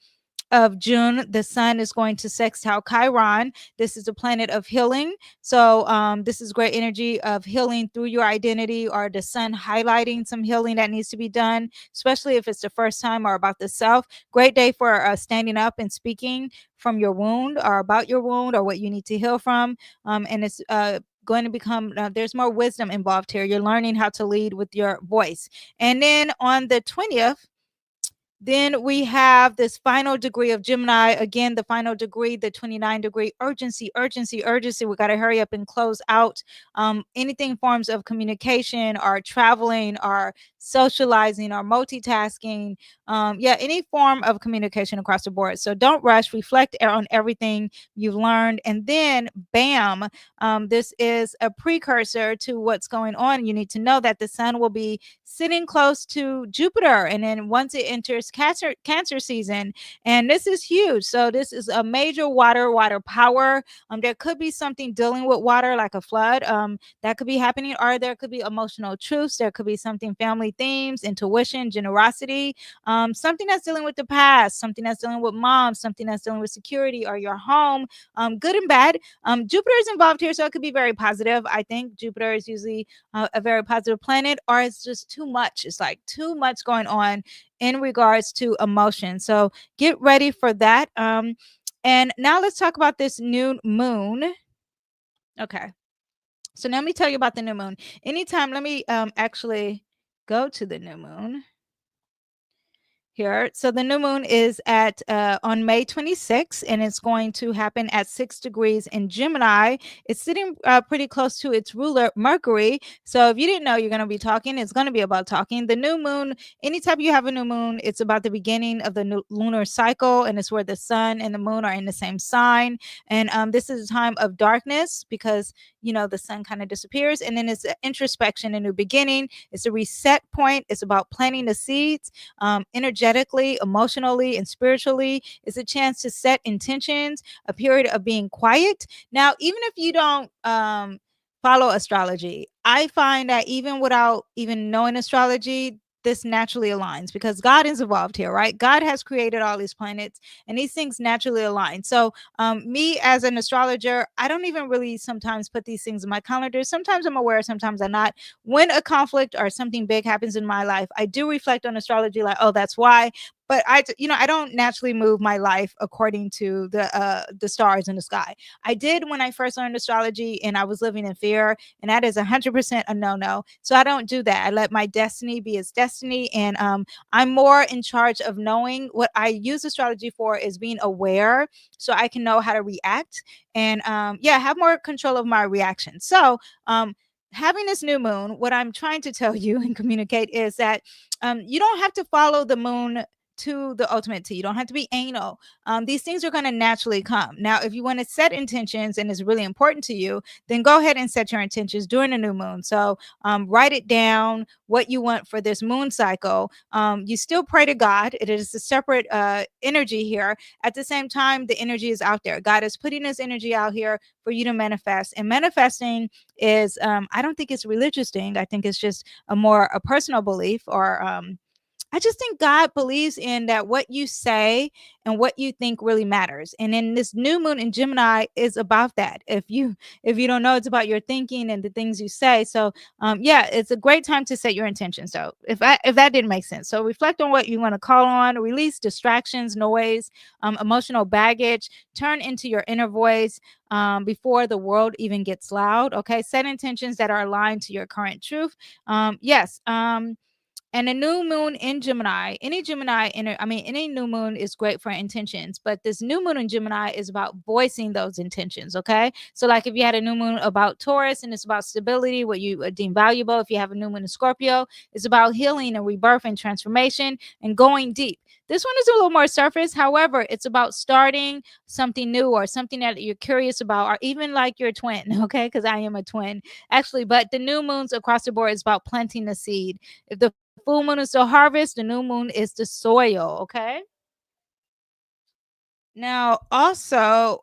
of June, the sun is going to sextile Chiron. This is a planet of healing. So this is great energy of healing through your identity, or the sun highlighting some healing that needs to be done, especially if it's the first time or about the self. Great day for standing up and speaking from your wound or about your wound or what you need to heal from. And it's going to become there's more wisdom involved here. You're learning how to lead with your voice. And then on the 20th, then we have this final degree of Gemini. Again, the final degree, the 29-degree urgency, urgency, urgency. We got to hurry up and close out anything forms of communication or traveling or socializing or multitasking. Yeah, any form of communication across the board. So don't rush, reflect on everything you've learned. And then, bam, this is a precursor to what's going on. You need to know that the sun will be sitting close to Jupiter. And then once it enters Cancer season, and this is huge. So this is a major water power. There could be something dealing with water, like a flood, that could be happening, or there could be emotional truths. There could be something family themes, intuition, generosity, something that's dealing with the past, something that's dealing with mom, something that's dealing with security or your home, good and bad. Jupiter is involved here, so it could be very positive. I think Jupiter is usually a very positive planet, or it's just too much. It's like too much going on in regards to emotion. So get ready for that. And now let's talk about this new moon. Okay. So now let me tell you about the new moon. Anytime, let me actually go to the new moon here. So the new moon is at on May 26th, and it's going to happen at 6 degrees in Gemini. It's sitting pretty close to its ruler, Mercury. So if you didn't know, you're going to be talking. It's going to be about talking. The new moon, anytime you have a new moon, it's about the beginning of the new lunar cycle, and it's where the sun and the moon are in the same sign. And this is a time of darkness because, you know, the sun kind of disappears, and then it's an introspection, a new beginning. It's a reset point. It's about planting the seeds, energetically, emotionally, and spiritually. It's a chance to set intentions, a period of being quiet. Now, even if you don't follow astrology, I find that even without even knowing astrology, this naturally aligns because God is involved here, right? God has created all these planets, and these things naturally align. So me as an astrologer, I don't even really sometimes put these things in my calendar. Sometimes I'm aware, sometimes I'm not. When a conflict or something big happens in my life, I do reflect on astrology like, oh, that's why. but I don't naturally move my life according to the stars in the sky. I did when I first learned astrology, and I was living in fear, and that is 100% a no-no. So I don't do that. I let my destiny be its destiny, and I'm more in charge of knowing. What I use astrology for is being aware, so I can know how to react, and yeah, have more control of my reaction. So having this new moon, what I'm trying to tell you and communicate is that you don't have to follow the moon to the ultimate T. You don't have to be anal. These things are going to naturally come. Now, if you want to set intentions and it's really important to you, then go ahead and set your intentions during the new moon. So write it down what you want for this moon cycle. You still pray to God. It is a separate energy here. At the same time, the energy is out there. God is putting this energy out here for you to manifest. And manifesting is, I don't think it's a religious thing. I think it's just a personal belief, or I just think God believes in that what you say and what you think really matters. And then this new moon in Gemini is about that. If you don't know, it's about your thinking and the things you say. So yeah, it's a great time to set your intentions. So if that didn't make sense. So reflect on what you want to call on, release distractions, noise, emotional baggage, turn into your inner voice before the world even gets loud. Okay. Set intentions that are aligned to your current truth. Yes. And a new moon in Gemini, any new moon is great for intentions, but this new moon in Gemini is about voicing those intentions. Okay. So, like if you had a new moon about Taurus and it's about stability, what you deem valuable. If you have a new moon in Scorpio, it's about healing and rebirth and transformation and going deep. This one is a little more surface. However, it's about starting something new or something that you're curious about, or even like your twin. Okay. Because I am a twin actually. But the new moons across the board is about planting the seed. If the full moon is the harvest, the new moon is the soil. Okay. Now, also,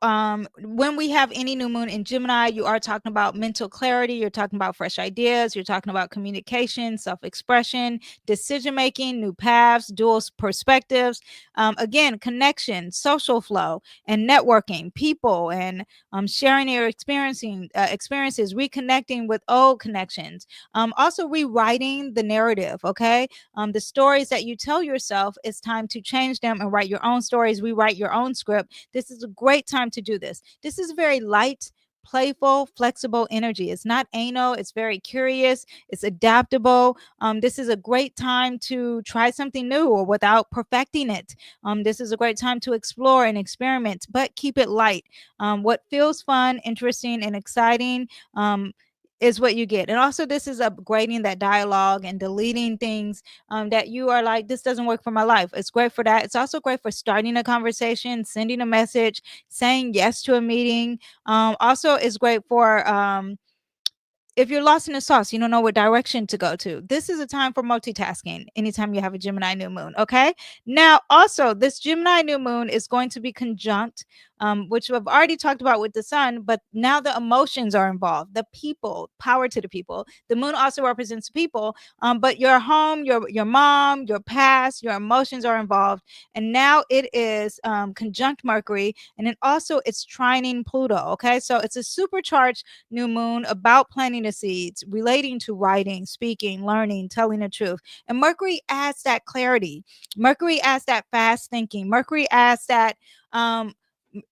when we have any new moon in Gemini, you are talking about mental clarity. You're talking about fresh ideas. You're talking about communication, self expression, decision making, new paths, perspectives. Again, connection, social flow, and networking, people, and sharing your experiences, reconnecting with old connections. Also, rewriting the narrative. Okay. The stories that you tell yourself, it's time to change them and write your own stories, rewrite your own script. This is a great time to do this. This is very light, playful, flexible energy. It's not anal, it's very curious, it's adaptable. This is a great time to try something new or without perfecting it. This is a great time to explore and experiment, but keep it light. What feels fun, interesting, and exciting is what you get. And also, this is upgrading that dialogue and deleting things that you are like, this doesn't work for my life. It's great for that. It's also great for starting a conversation, sending a message, saying yes to a meeting. Also, it's great for if you're lost in the sauce, you don't know what direction to go to. This is a time for multitasking anytime you have a Gemini new moon. Okay. Now, also, this Gemini new moon is going to be conjunct, which we've already talked about with the sun, but now the emotions are involved, the people, power to the people. The moon also represents people, but your home, your mom, your past, your emotions are involved. And now it is conjunct Mercury, and then also it's trining Pluto. Okay. So it's a supercharged new moon about planting the seeds, relating to writing, speaking, learning, telling the truth. And Mercury adds that clarity. Mercury adds that fast thinking. Mercury adds that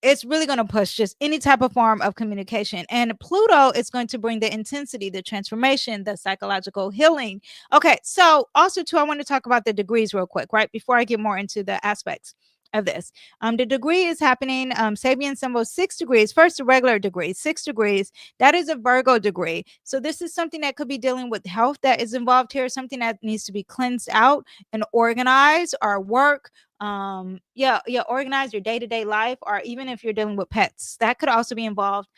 it's really going to push just any type of form of communication. And Pluto is going to bring the intensity, the transformation, the psychological healing. Okay, so also too, I want to talk about the degrees real quick, right? Before I get more into the aspects of this. The degree is happening, Sabian symbol 6 degrees. First, the regular degree, 6 degrees. That is a Virgo degree. So this is something that could be dealing with health that is involved here, something that needs to be cleansed out and organized, or work, organize your day-to-day life, or even if you're dealing with pets, that could also be involved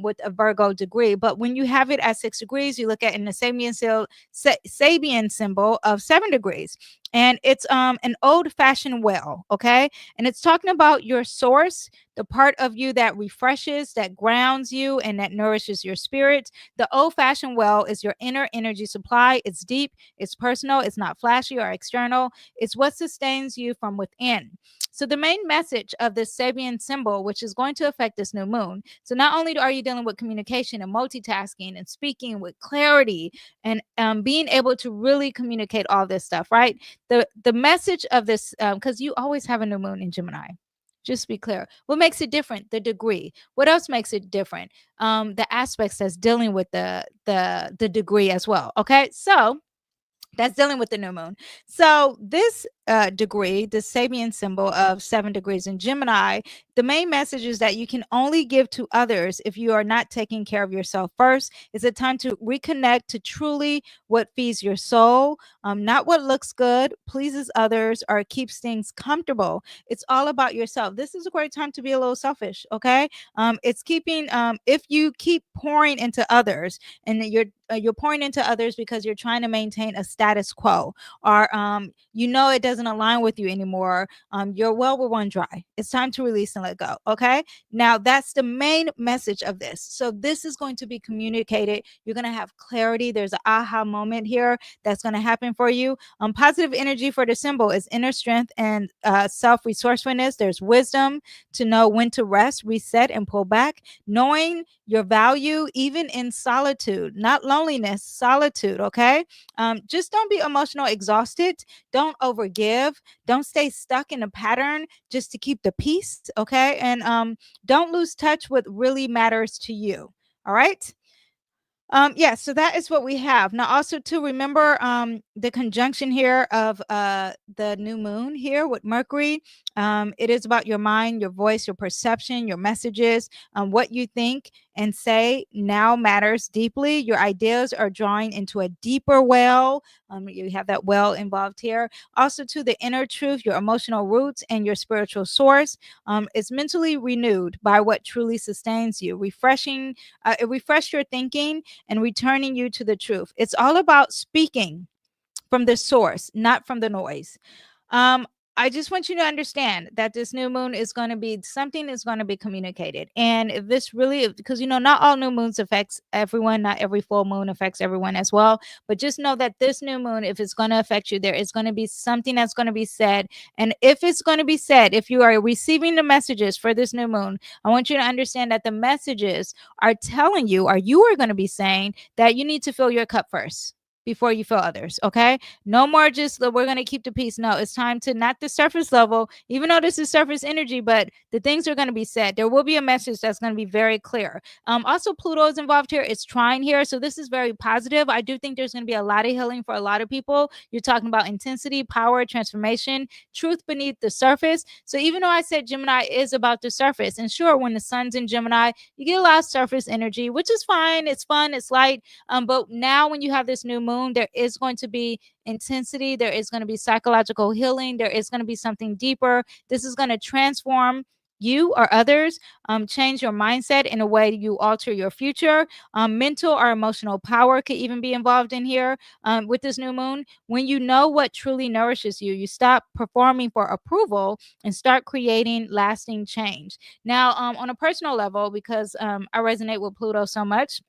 with a Virgo degree. But when you have it at 6 degrees, you look at in the Sabian symbol of 7 degrees, and it's an old-fashioned well. Okay, and it's talking about your source, the part of you that refreshes, that grounds you, and that nourishes your spirit. The old-fashioned well is your inner energy supply. It's deep, it's personal, it's not flashy or external. It's what sustains you from within. So the main message of this Sabian symbol, which is going to affect this new moon. So not only are you dealing with communication and multitasking and speaking with clarity and being able to really communicate all this stuff, right? The message of this, because you always have a new moon in Gemini. Just be clear. What makes it different? The degree. What else makes it different? The aspects that's dealing with the degree as well. Okay, so that's dealing with the new moon. So this degree, the Sabian symbol of 7 degrees in Gemini, the main message is that you can only give to others if you are not taking care of yourself first. It's a time to reconnect to truly what feeds your soul, not what looks good, pleases others, or keeps things comfortable. It's all about yourself. This is a great time to be a little selfish, okay? It's keeping, if you keep pouring into others, and you're pouring into others because you're trying to maintain a status quo, or it doesn't align with you anymore, your well will run dry. It's time to release and let go. Okay, now that's the main message of this. So this is going to be communicated. You're going to have clarity. There's an aha moment here that's going to happen for you. Positive energy for the symbol is inner strength and self-resourcefulness. There's wisdom to know when to rest, reset, and pull back, knowing your value even in solitude, not loneliness, solitude. Okay, just don't be emotional exhausted. Don't overgive. Don't stay stuck in a pattern just to keep the peace. Okay, and don't lose touch with really matters to you. All right. Yeah, so that is what we have. Now, also to remember the conjunction here of the new moon here with Mercury. It is about your mind, your voice, your perception, your messages, what you think and say now matters deeply. Your ideas are drawing into a deeper well. You have that well involved here. Also to the inner truth, your emotional roots, and your spiritual source. It's mentally renewed by what truly sustains you, refreshing. It refresh your thinking and returning you to the truth. It's all about speaking from the source, not from the noise. Um, I just want you to understand that this new moon is going to be something is going to be communicated. And if this really, because not all new moons affects everyone, not every full moon affects everyone as well. But just know that this new moon, if it's going to affect you, there is going to be something that's going to be said. And if it's going to be said, if you are receiving the messages for this new moon, I want you to understand that the messages are telling you, or you are going to be saying that you need to fill your cup first before you fill others. Okay, no more just we're going to keep the peace. No, it's time to not the surface level, even though this is surface energy, but the things are going to be said. There will be a message that's going to be very clear. Also, Pluto is involved here. It's trine here. So this is very positive. I do think there's going to be a lot of healing for a lot of people. You're talking about intensity, power, transformation, truth beneath the surface. So even though I said Gemini is about the surface, and sure, when the sun's in Gemini, you get a lot of surface energy, which is fine. It's fun. It's light. But now when you have this new moon, there is going to be intensity. There is going to be psychological healing. There is going to be something deeper. This is going to transform you or others, change your mindset in a way you alter your future. Mental or emotional power could even be involved in here with this new moon. When you know what truly nourishes you, you stop performing for approval and start creating lasting change. Now, on a personal level, because I resonate with Pluto so much,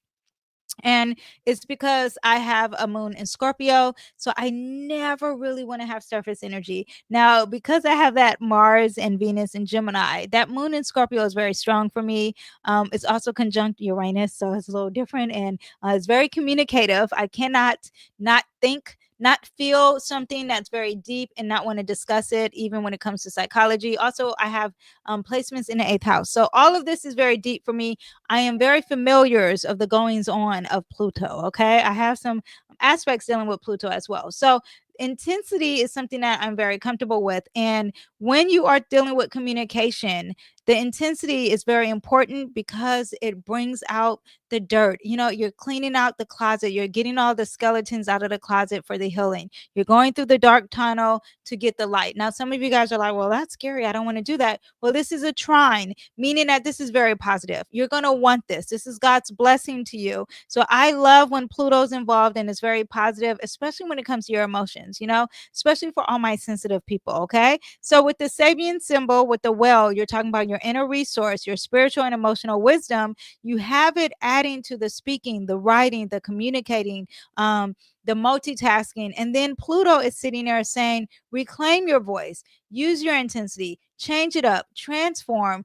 and it's because I have a moon in Scorpio. So I never really want to have surface energy. Now, because I have that Mars and Venus in Gemini, that moon in Scorpio is very strong for me. It's also conjunct Uranus. So it's a little different, and it's very communicative. I cannot not think, not feel something that's very deep and not want to discuss it, even when it comes to psychology. Also, I have placements in the eighth house. So all of this is very deep for me. I am very familiar of the goings on of Pluto. Okay, I have some aspects dealing with Pluto as well. So intensity is something that I'm very comfortable with. And when you are dealing with communication, the intensity is very important because it brings out the dirt. You're cleaning out the closet, you're getting all the skeletons out of the closet for the healing. You're going through the dark tunnel to get the light. Now, some of you guys are like, well, that's scary, I don't want to do that. Well, this is a trine, meaning that this is very positive. You're going to want this. This is God's blessing to you. So I love when Pluto's involved and it's very positive, especially when it comes to your emotions. emotions, especially for all my sensitive people. Okay. So with the Sabian symbol, with the well, you're talking about your inner resource, your spiritual and emotional wisdom. You have it adding to the speaking, the writing, the communicating, the multitasking. And then Pluto is sitting there saying, reclaim your voice, use your intensity, change it up, transform,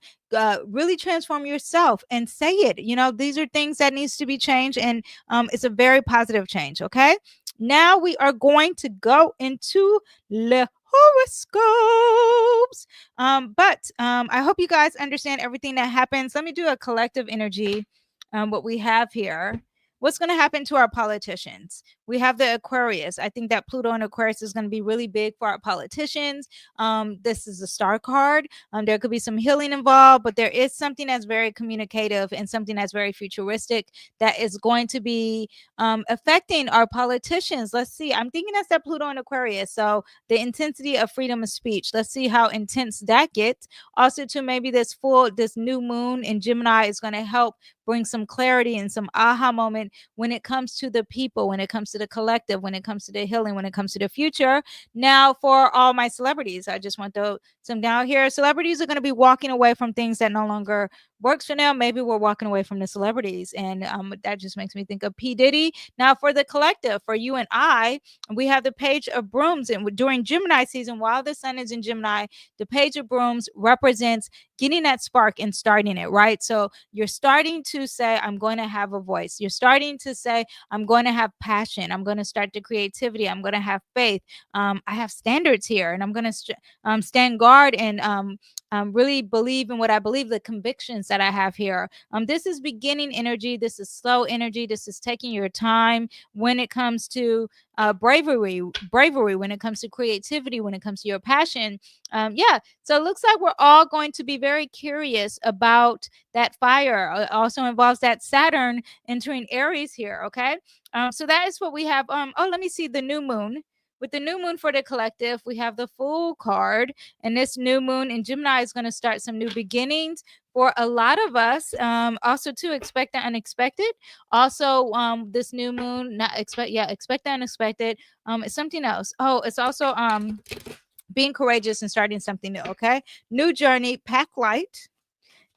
really transform yourself and say it. These are things that needs to be changed. And it's a very positive change. Okay. Now we are going to go into the horoscopes. But I hope you guys understand everything that happens. Let me do a collective energy. What we have here. What's going to happen to our politicians? We have the Aquarius. I think that Pluto and Aquarius is going to be really big for our politicians. This is a star card. There could be some healing involved, but there is something that's very communicative and something that's very futuristic that is going to be affecting our politicians. Let's see. I'm thinking that's that Pluto and Aquarius. So the intensity of freedom of speech. Let's see how intense that gets. Also, to maybe this new moon in Gemini is going to help bring some clarity and some aha moment when it comes to the people, when it comes to the collective, when it comes to the healing, when it comes to the future. Now, for all my celebrities, I just want to some down here. Celebrities are going to be walking away from things that no longer works for them. Maybe we're walking away from the celebrities, and that just makes me think of P. Diddy. Now, for the collective, for you and I, we have the Page of Brooms, and during Gemini season, while the sun is in Gemini, the Page of Brooms represents getting that spark and starting it, right? So you're starting to say, I'm going to have a voice. You're starting to say, I'm going to have passion. I'm going to start the creativity. I'm going to have faith. I have standards here, and I'm going to stand guard and really believe in what I believe, the convictions that I have here. This is beginning energy. This is slow energy. This is taking your time when it comes to bravery, when it comes to creativity, when it comes to your passion. Yeah. So it looks like we're all going to be very curious about that fire. It also involves that Saturn entering Aries here. Okay. So that is what we have. Let me see the new moon. With the new moon for the collective, we have the Fool card, and this new moon in Gemini is going to start some new beginnings for a lot of us. Also, to expect the unexpected. Also, this new moon, expect the unexpected. It's something else. Oh, it's also being courageous and starting something new. Okay, new journey, pack light.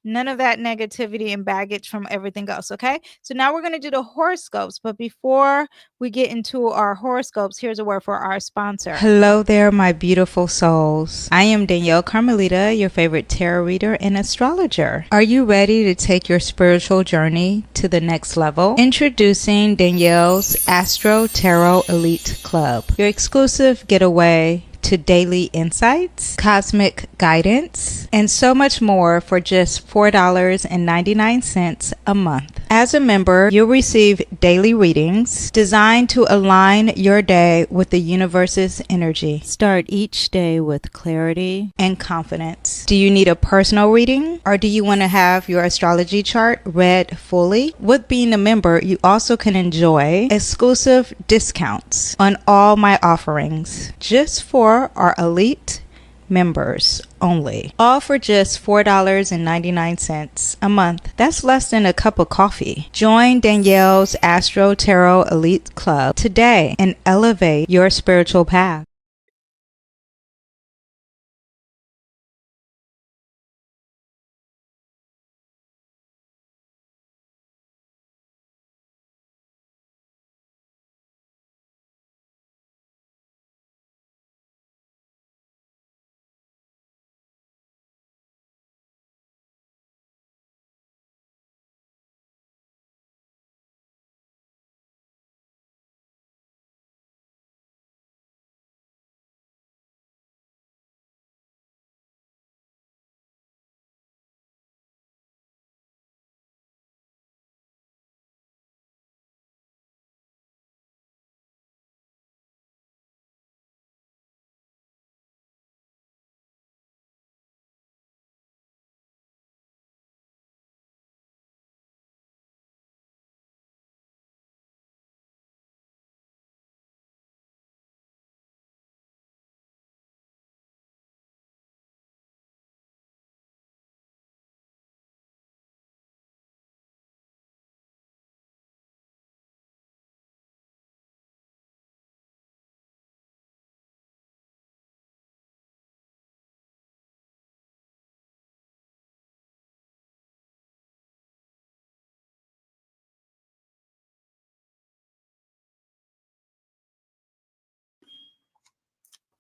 None of that negativity and baggage from everything else. Okay. So now we're going to do the horoscopes. But before we get into our horoscopes, here's a word for our sponsor. Hello there, my beautiful souls. I am Danielle Carmelita, your favorite tarot reader and astrologer. Are you ready to take your spiritual journey to the next level? Introducing Danielle's Astro Tarot Elite Club, your exclusive getaway to daily insights, cosmic guidance, and so much more for just $4.99 a month. As a member, you'll receive daily readings designed to align your day with the universe's energy. Start each day with clarity and confidence. Do you need a personal reading, or do you want to have your astrology chart read fully? With being a member, you also can enjoy exclusive discounts on all my offerings just for our elite members only, all for just $4.99 a month. That's less than a cup of coffee. Join Danielle's Astro Tarot Elite Club today and elevate your spiritual path.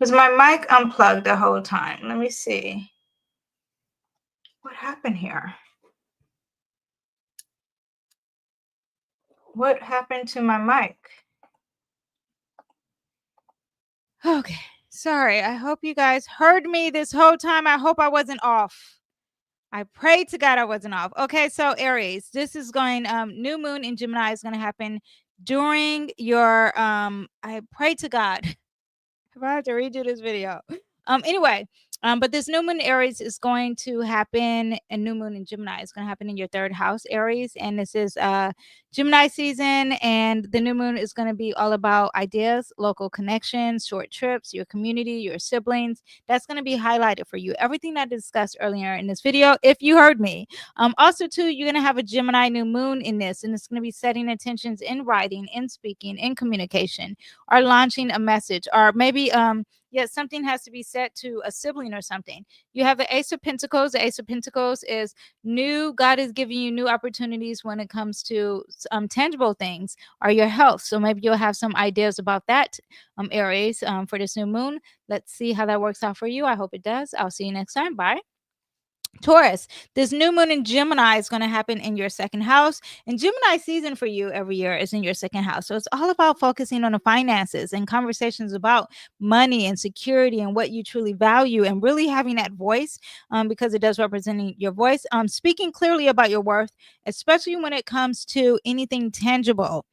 Was my mic unplugged the whole time? Let me see. What happened here? What happened to my mic? Okay, sorry. I hope you guys heard me this whole time. I hope I wasn't off. I pray to God I wasn't off. Okay, so Aries, this is going new moon in Gemini is going to happen during your I pray to God. If I have to redo this video. Anyway, but this new moon Aries is going to happen, and new moon in Gemini is going to happen in your third house, Aries. And this is Gemini season, and the new moon is going to be all about ideas, local connections, short trips, your community, your siblings. That's going to be highlighted for you. Everything I discussed earlier in this video, if you heard me. Also, too, you're going to have a Gemini new moon in this, and it's going to be setting intentions in writing, in speaking, in communication, or launching a message, or maybe something has to be said to a sibling or something. You have the Ace of Pentacles. The Ace of Pentacles is new. God is giving you new opportunities when it comes to tangible things or your health. So maybe you'll have some ideas about that, Aries, for this new moon. Let's see how that works out for you. I hope it does. I'll see you next time. Bye. Taurus, this new moon in Gemini is going to happen in your second house. And Gemini season for you every year is in your second house. So it's all about focusing on the finances and conversations about money and security and what you truly value, and really having that voice, because it does represent your voice, speaking clearly about your worth, especially when it comes to anything tangible.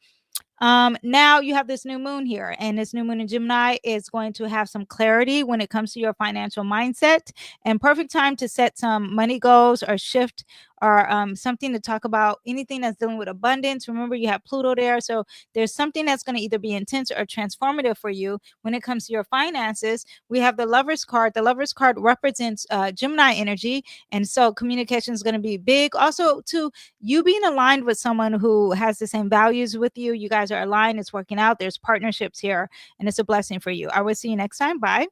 Now you have this new moon here, and this new moon in Gemini is going to have some clarity when it comes to your financial mindset, and perfect time to set some money goals or shift, or something to talk about anything that's dealing with abundance. Remember, you have Pluto there, so there's something that's going to either be intense or transformative for you when it comes to your finances. We have the Lover's card. The Lover's card represents Gemini energy, and so communication is going to be big. Also, to you being aligned with someone who has the same values with you. You guys are aligned. It's working out. There's partnerships here, and it's a blessing for you. I will see you next time. Bye.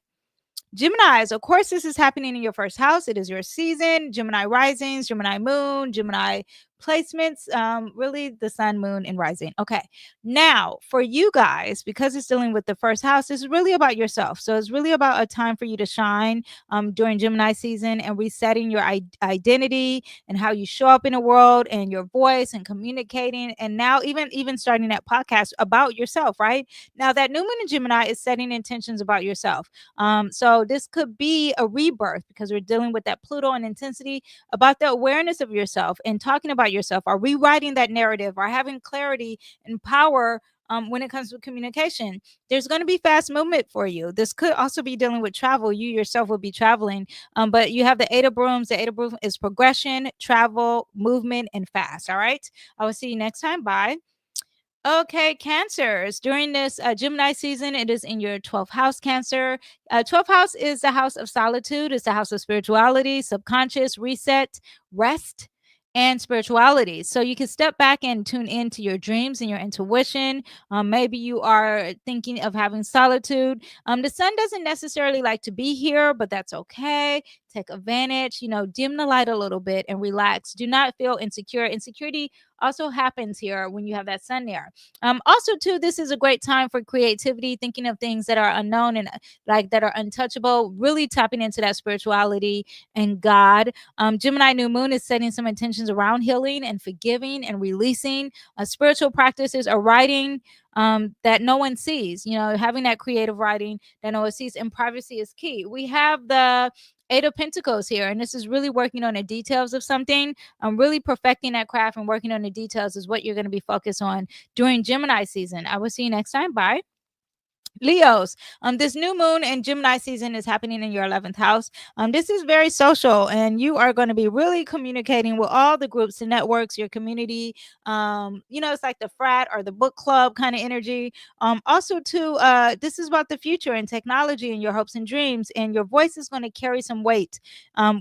Geminis, of course, this is happening in your first house. It is your season. Gemini risings, Gemini moon, Gemini placements, really the sun, moon, and rising. Okay. Now, for you guys, because it's dealing with the first house, this is really about yourself. So it's really about a time for you to shine during Gemini season, and resetting your identity and how you show up in the world, and your voice, and communicating. And now even starting that podcast about yourself, right? Now that new moon in Gemini is setting intentions about yourself. So this could be a rebirth, because we're dealing with that Pluto and intensity, about the awareness of yourself and talking about yourself, or rewriting that narrative, or having clarity and power when it comes to communication. There's going to be fast movement for you. This could also be dealing with travel. You yourself will be traveling, but you have the Eight of Brooms. The Eight of Brooms is progression, travel, movement, and fast. All right. I will see you next time. Bye. Okay, Cancers. During this Gemini season, it is in your 12th house, Cancer. 12th house is the house of solitude. It's the house of spirituality, subconscious, reset, rest, and spirituality. So you can step back and tune into your dreams and your intuition. Maybe you are thinking of having solitude. The sun doesn't necessarily like to be here, but that's okay. Take advantage, dim the light a little bit and relax. Do not feel insecure. Insecurity also happens here when you have that sun there. Also, too, this is a great time for creativity, thinking of things that are unknown and like that are untouchable, really tapping into that spirituality and God. Gemini New Moon is setting some intentions around healing and forgiving and releasing. Spiritual practices or writing that no one sees, having that creative writing that no one sees, and privacy is key. We have the Eight of Pentacles here, and this is really working on the details of something. Really perfecting that craft and working on the details is what you're going to be focused on during Gemini season. I will see you next time. Bye. Leos, this new moon and Gemini season is happening in your 11th house. This is very social, and you are going to be really communicating with all the groups and networks, your community. It's like the frat or the book club kind of energy. Also, too, this is about the future and technology and your hopes and dreams, and your voice is going to carry some weight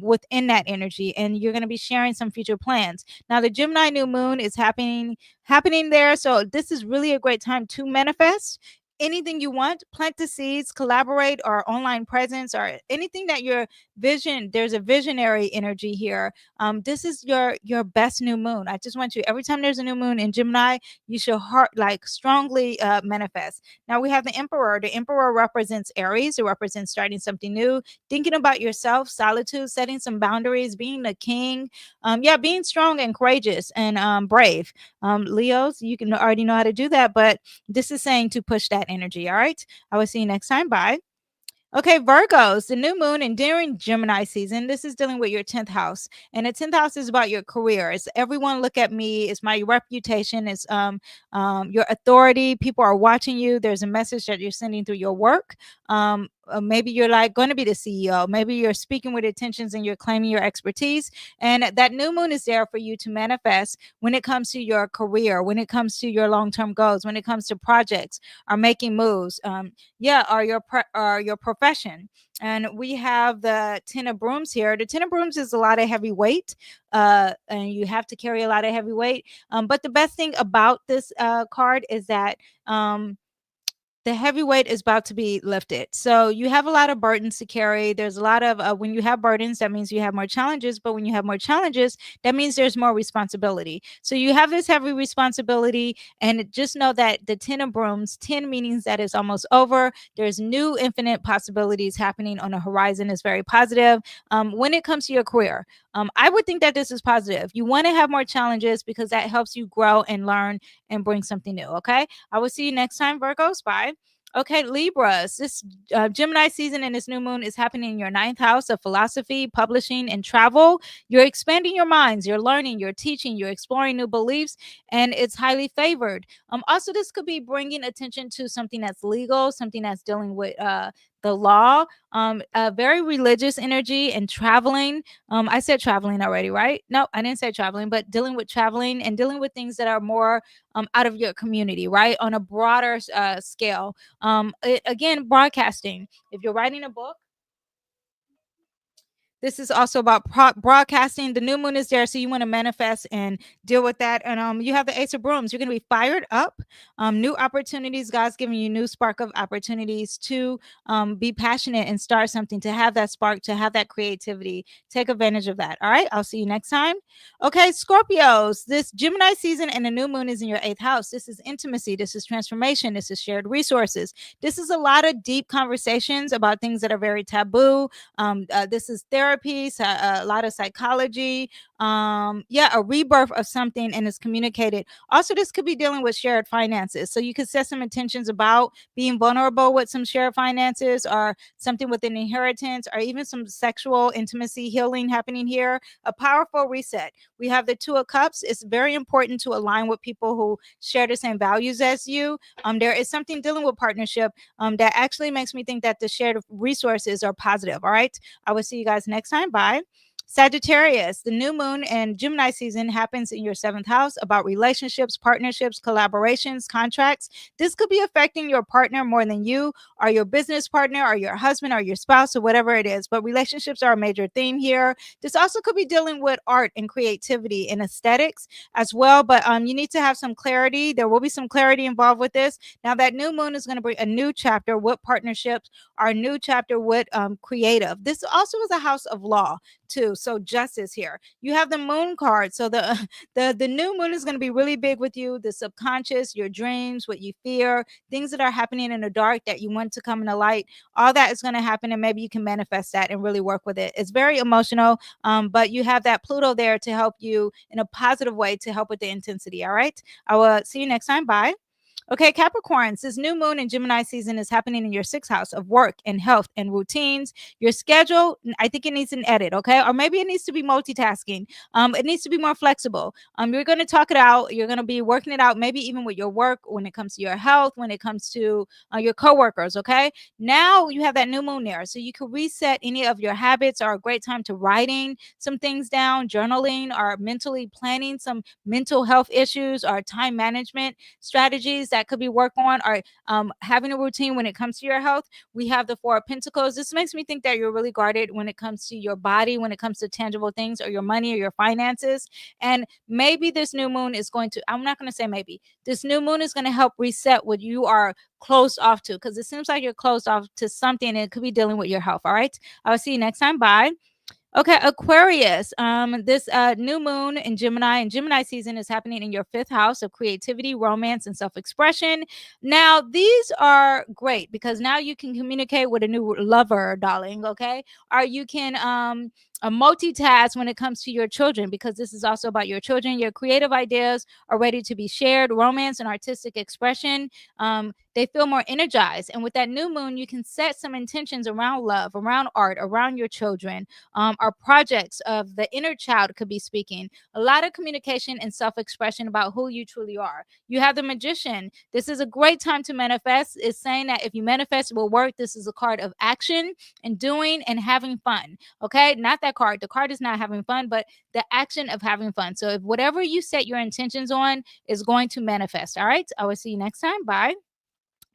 within that energy, and you're going to be sharing some future plans. Now, the Gemini new moon is happening there, so this is really a great time to manifest anything you want, plant the seeds, collaborate, or online presence, or anything that your vision, there's a visionary energy here. This is your best new moon. I just want you, every time there's a new moon in Gemini, you should like strongly manifest. Now we have the Emperor. The Emperor represents Aries. It represents starting something new, thinking about yourself, solitude, setting some boundaries, being a king. Yeah, being strong and courageous and brave. Leos, you can already know how to do that, but this is saying to push that energy. All right. I will see you next time. Bye. Okay, Virgos, the new moon and during Gemini season, this is dealing with your 10th house. And the 10th house is about your career. It's everyone look at me, it's my reputation, it's your authority. People are watching you. There's a message that you're sending through your work. Maybe you're like going to be the CEO. Maybe you're speaking with intentions and you're claiming your expertise. And that new moon is there for you to manifest when it comes to your career, when it comes to your long-term goals, when it comes to projects or making moves. Yeah, or your profession. And we have the 10 of brooms here. The 10 of brooms is a lot of heavy weight, and you have to carry a lot of heavy weight. But the best thing about this card is that the heavyweight is about to be lifted. So you have a lot of burdens to carry. There's a lot of, when you have burdens, that means you have more challenges. But when you have more challenges, that means there's more responsibility. So you have this heavy responsibility. And just know that the 10 of brooms, 10 means that it's almost over. There's new infinite possibilities happening on the horizon. Is very positive. When it comes to your career, I would think that this is positive. You want to have more challenges because that helps you grow and learn and bring something new. Okay. I will see you next time, Virgos. Bye. Okay, Libras, this Gemini season and this new moon is happening in your 9th house of philosophy, publishing, and travel. You're expanding your minds, you're learning, you're teaching, you're exploring new beliefs, and it's highly favored. Also, this could be bringing attention to something that's legal, something that's dealing with the law, a very religious energy and traveling. I said traveling already, right? No, I didn't say traveling, but dealing with traveling and dealing with things that are more out of your community, right? On a broader scale. Again, broadcasting. If you're writing a book, this is also about broadcasting. The new moon is there, so you want to manifest and deal with that. And you have the Ace of Brooms. You're going to be fired up. New opportunities. God's giving you new spark of opportunities to be passionate and start something. To have that spark, to have that creativity. Take advantage of that. All right. I'll see you next time. Okay, Scorpios. This Gemini season and the new moon is in your 8th house. This is intimacy. This is transformation. This is shared resources. This is a lot of deep conversations about things that are very taboo. This is therapy, a lot of psychology. Yeah, a rebirth of something, and it's communicated. Also, this could be dealing with shared finances. So you could set some intentions about being vulnerable with some shared finances, or something with an inheritance, or even some sexual intimacy healing happening here. A powerful reset. We have the 2 of Cups. It's very important to align with people who share the same values as you. There is something dealing with partnership that actually makes me think that the shared resources are positive. All right. I will see you guys next time. Bye. Sagittarius, the new moon and Gemini season happens in your 7th house, about relationships, partnerships, collaborations, contracts. This could be affecting your partner more than you, or your business partner, or your husband, or your spouse, or whatever it is. But relationships are a major theme here. This also could be dealing with art and creativity and aesthetics as well. But you need to have some clarity. There will be some clarity involved with this. Now, that new moon is going to bring a new chapter with partnerships, or a new chapter with creative. This also is a house of law too. So justice here. You have the moon card. So the the new moon is going to be really big with you. The subconscious, your dreams, what you fear, things that are happening in the dark that you want to come in the light. All that is going to happen, and maybe you can manifest that and really work with it. It's very emotional, but you have that Pluto there to help you in a positive way, to help with the intensity. All right. I will see you next time. Bye. Okay, Capricorns, this new moon in Gemini season is happening in your 6th house of work and health and routines. Your schedule, I think it needs an edit, okay? Or maybe it needs to be multitasking. It needs to be more flexible. You're going to talk it out. You're going to be working it out, maybe even with your work, when it comes to your health, when it comes to your coworkers, okay? Now you have that new moon there, so you can reset any of your habits, or a great time to writing some things down, journaling, or mentally planning some mental health issues or time management strategies. that could be worked on are having a routine when it comes to your health. We have the Four of Pentacles. This makes me think that you're really guarded when it comes to your body, when it comes to tangible things or your money or your finances. And maybe this new moon is going to, I'm not going to say maybe, this new moon is going to help reset what you are closed off to, because it seems like you're closed off to something and it could be dealing with your health. All right. I'll see you next time. Bye. Okay, Aquarius. This new moon in Gemini and Gemini season is happening in your fifth house of creativity, romance, and self-expression. Now, these are great because now you can communicate with a new lover, darling. Okay, or you can multitask when it comes to your children, because this is also about your children. Your creative ideas are ready to be shared. Romance and artistic expression. They feel more energized, and with that new moon, you can set some intentions around love, around art, around your children. Our projects of the inner child could be speaking. A lot of communication and self-expression about who you truly are. You have the Magician. This is a great time to manifest. It's saying that if you manifest, it will work. This is a card of action and doing and having fun. Okay, not that card. The card is not having fun, but the action of having fun. So if whatever you set your intentions on is going to manifest. All right, I will see you next time. Bye.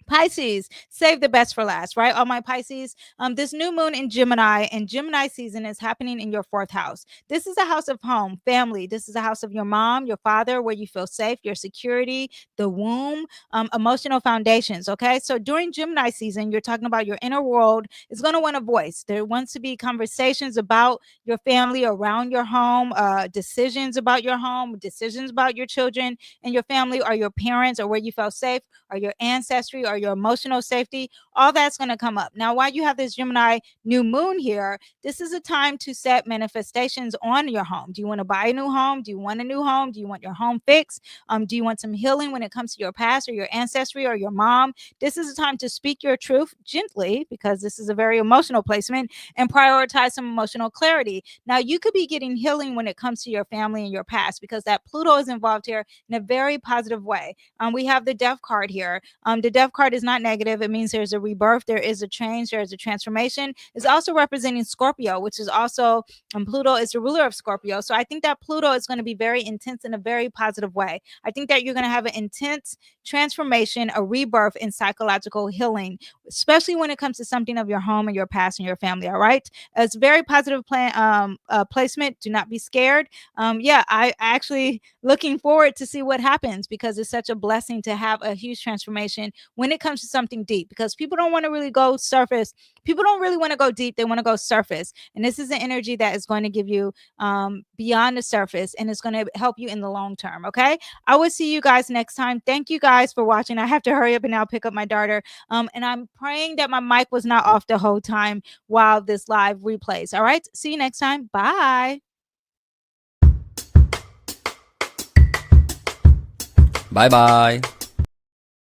Pisces, save the best for last, right? All my Pisces, this new moon in Gemini and Gemini season is happening in your fourth house. This is a house of home, family. This is a house of your mom, your father, where you feel safe, your security, the womb, emotional foundations. Okay. So during Gemini season, you're talking about your inner world is going to want a voice. There wants to be conversations about your family, around your home, decisions about your home, decisions about your children and your family, or your parents, or where you felt safe, or your ancestry, or your emotional safety. All that's going to come up. Now, while you have this Gemini new moon here, this is a time to set manifestations on your home. Do you want to buy a new home? Do you want a new home? Do you want your home fixed? Do you want some healing when it comes to your past or your ancestry or your mom? This is a time to speak your truth gently, because this is a very emotional placement, and prioritize some emotional clarity. Now, you could be getting healing when it comes to your family and your past, because that Pluto is involved here in a very positive way. We have the Death card here. The Death card is not negative. It means there's a rebirth, there is a change, there is a transformation. It's also representing Scorpio, which is also, Pluto is the ruler of Scorpio. So I think that Pluto is going to be very intense in a very positive way. I think that you're going to have an intense transformation, a rebirth, and psychological healing, especially when it comes to something of your home and your past and your family. All right. It's very positive placement. Do not be scared. Yeah, I actually looking forward to see what happens, because it's such a blessing to have a huge transformation when it comes to something deep, because people don't want to really go surface. People don't really want to go deep. They want to go surface. And this is an energy that is going to give you beyond the surface, and it's going to help you in the long term. Okay. I will see you guys next time. Thank you guys for watching. I have to hurry up and now pick up my daughter. And I'm praying that my mic was not off the whole time while this live replays. All right. See you next time. Bye. Bye bye.